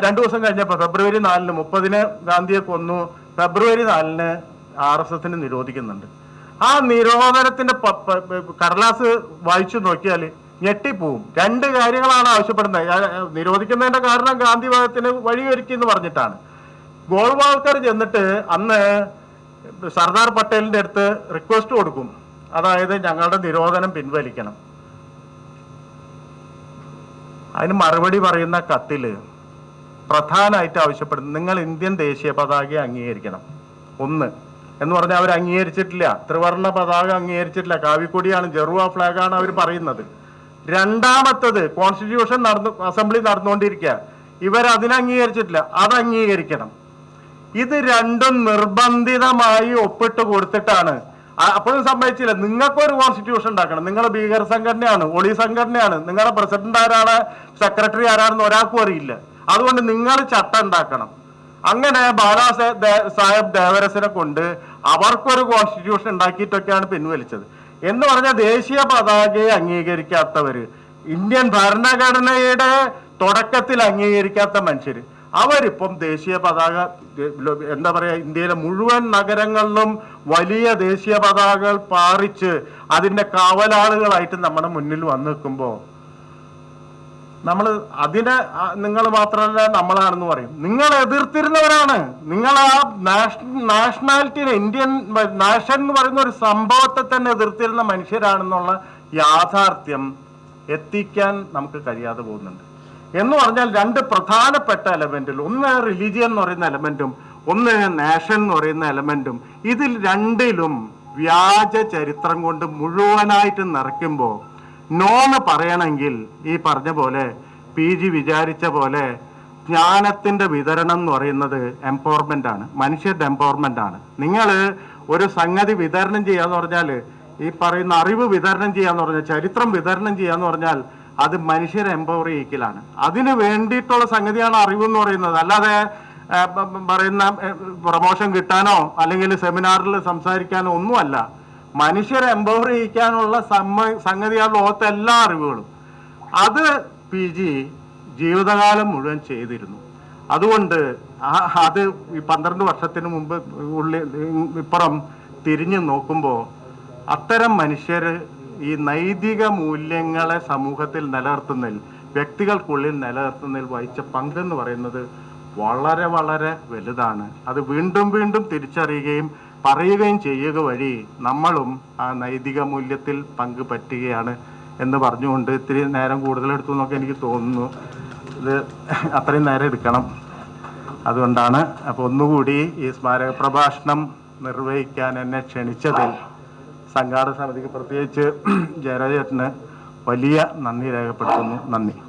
Speaker 1: 2 ദിവസം കഴിഞ്ഞപ്പോൾ ഫെബ്രുവരി 4-ന് 30-ന് ഗാന്ധിയെ കൊന്നു. ഫെബ്രുവരി 4-ന് RSSന് നിരോധിക്കുന്നുണ്ട്. ആ നിരോധനത്തിന്റെ കടലാസ് വായിച്ചു നോക്കിയാൽ ഞെട്ടിപ്പോവും. 2 കാര്യങ്ങളാണ് ആവശ്യപ്പെടുന്നത്. നിരോധിക്കുന്നതിന്റെ കാരണം ഗാന്ധിവാദത്തിന് വഴിയൊരുക്കി എന്ന് പറഞ്ഞിട്ടാണ്. ഗോൾവാൾക്കർ ചെന്നിട്ട് അന്ന് സർദാർ പട്ടേലിന്റെ അടുത്ത് റിക്വസ്റ്റ് കൊടുക്കും, അതായത് ഞങ്ങളുടെ നിരോധനം പിൻവലിക്കണം. അതിന് മറുപടി പറയുന്ന കത്തില് പ്രധാനമായിട്ട് ആവശ്യപ്പെടുന്നത് നിങ്ങൾ ഇന്ത്യൻ ദേശീയ പതാകയെ അംഗീകരിക്കണം. ഒന്ന് എന്ന് പറഞ്ഞാൽ അവർ അംഗീകരിച്ചിട്ടില്ല, ത്രിവർണ്ണ പതാക അംഗീകരിച്ചിട്ടില്ല, കാവിക്കൊടിയാണ്, ജെറുവ ഫ്ലാഗാണ് അവർ പറയുന്നത്. രണ്ടാമത്തത് കോൺസ്റ്റിറ്റ്യൂഷൻ അസംബ്ലി നടന്നുകൊണ്ടിരിക്കുക, ഇവർ അതിനെ അംഗീകരിച്ചിട്ടില്ല, അത് അംഗീകരിക്കണം. ഇത് രണ്ടും നിർബന്ധിതമായി ഒപ്പിട്ട് കൊടുത്തിട്ടാണ്. അപ്പോഴും സമ്മതിച്ചില്ല. നിങ്ങൾക്കൊരു കോൺസ്റ്റിറ്റ്യൂഷൻ ഉണ്ടാക്കണം. നിങ്ങൾ ഭീകര സംഘടനയാണ്, ഒളി സംഘടനയാണ്, നിങ്ങളുടെ പ്രസിഡന്റ് ആരാണ്, സെക്രട്ടറി ആരാണെന്ന് ഒരാൾക്കും അറിയില്ല. അതുകൊണ്ട് നിങ്ങൾ ചട്ടം ഉണ്ടാക്കണം. അങ്ങനെ ബാലാ സാഹേബ് ദേവരസിനെ കൊണ്ട് അവർക്കൊരു കോൺസ്റ്റിറ്റ്യൂഷൻ ഉണ്ടാക്കിയിട്ടൊക്കെയാണ് പിൻവലിച്ചത്. എന്ന് പറഞ്ഞാൽ ദേശീയ പതാകയെ അംഗീകരിക്കാത്തവര്, ഇന്ത്യൻ ഭരണഘടനയുടെ തുടക്കത്തിൽ അംഗീകരിക്കാത്ത മനുഷ്യര്, അവരിപ്പം ദേശീയ പതാക എന്താ പറയാ, ഇന്ത്യയിലെ മുഴുവൻ നഗരങ്ങളിലും വലിയ ദേശീയ പതാകകൾ പാറിച്ച് അതിന്റെ കാവലാളുകളായിട്ട് നമ്മുടെ മുന്നിൽ വന്നു നിൽക്കുമ്പോ നമ്മൾ അതിനെ നിങ്ങൾ മാത്രമല്ല നമ്മളാണെന്ന് പറയും. നിങ്ങൾ എതിർത്തിരുന്നവരാണ്. നിങ്ങൾ ആ നാഷണാലിറ്റിനെ, ഇന്ത്യൻ നാഷൻ എന്ന് പറയുന്ന ഒരു സംഭവത്തെ തന്നെ എതിർത്തിരുന്ന മനുഷ്യരാണെന്നുള്ള യാഥാർത്ഥ്യം എത്തിക്കാൻ നമുക്ക് കഴിയാതെ പോകുന്നുണ്ട്. എന്ന് പറഞ്ഞാൽ 2 പ്രധാനപ്പെട്ട എലമെന്റിൽ, ഒന്ന് റിലീജിയൻ എന്ന് പറയുന്ന എലമെന്റും ഒന്ന് നാഷൻ എന്ന് പറയുന്ന എലമെന്റും, ഇതിൽ രണ്ടിലും വ്യാജ ചരിത്രം കൊണ്ട് മുഴുവനായിട്ട് നിറയ്ക്കുമ്പോൾ നോന്ന് പറയണമെങ്കിൽ ഈ പറഞ്ഞ പോലെ PG വിചാരിച്ച പോലെ ജ്ഞാനത്തിന്റെ വിതരണം എന്ന് പറയുന്നത് എംപവർമെന്റ് ആണ്, മനുഷ്യരുടെ എംപവർമെന്റ് ആണ്. നിങ്ങൾ ഒരു സംഗതി വിതരണം ചെയ്യാന്ന് പറഞ്ഞാൽ, ഈ പറയുന്ന അറിവ് വിതരണം ചെയ്യാന്ന് പറഞ്ഞാൽ, ചരിത്രം വിതരണം ചെയ്യാന്ന് പറഞ്ഞാൽ അത് മനുഷ്യരെ എംപവർ ചെയ്യിക്കലാണ്. അതിന് വേണ്ടിയിട്ടുള്ള സംഗതിയാണ് അറിവ് എന്ന് പറയുന്നത്. അല്ലാതെ പറയുന്ന പ്രൊമോഷൻ കിട്ടാനോ അല്ലെങ്കിൽ സെമിനാറിൽ സംസാരിക്കാനോ ഒന്നുമല്ല. മനുഷ്യരെ എംപവർ ചെയ്യിക്കാനുള്ള സംഗതിയാണ് ലോകത്തെ എല്ലാ അറിവുകളും. അത് PG ജീവിതകാലം മുഴുവൻ ചെയ്തിരുന്നു. അതുകൊണ്ട് അത് ഈ 12 വർഷത്തിന് മുമ്പ് ഇപ്പുറം തിരിഞ്ഞു നോക്കുമ്പോൾ അത്തരം മനുഷ്യർ ഈ നൈതിക മൂല്യങ്ങളെ സമൂഹത്തിൽ നിലനിർത്തുന്നതിൽ, വ്യക്തികൾക്കുള്ളിൽ നിലനിർത്തുന്നതിൽ വഹിച്ച പങ്കെന്ന് പറയുന്നത് വളരെ വളരെ വലുതാണ്. അത് വീണ്ടും വീണ്ടും തിരിച്ചറിയുകയും പറയുകയും ചെയ്യുക വഴി നമ്മളും ആ നൈതിക മൂല്യത്തിൽ പങ്ക് പറ്റുകയാണ് എന്ന് പറഞ്ഞുകൊണ്ട് ഇത്തിരി നേരം കൂടുതൽ എടുത്തു എന്നൊക്കെ എനിക്ക് തോന്നുന്നു. ഇത് അത്രയും നേരം എടുക്കണം. അതുകൊണ്ടാണ്. അപ്പോൾ ഒന്നുകൂടി ഈ സ്മാരക പ്രഭാഷണം നിർവഹിക്കാൻ എന്നെ ക്ഷണിച്ചതിൽ സംഘാടക സമിതിക്ക്, പ്രത്യേകിച്ച് ജയരാജേട്ടന് വലിയ നന്ദി രേഖപ്പെടുത്തുന്നു. നന്ദി.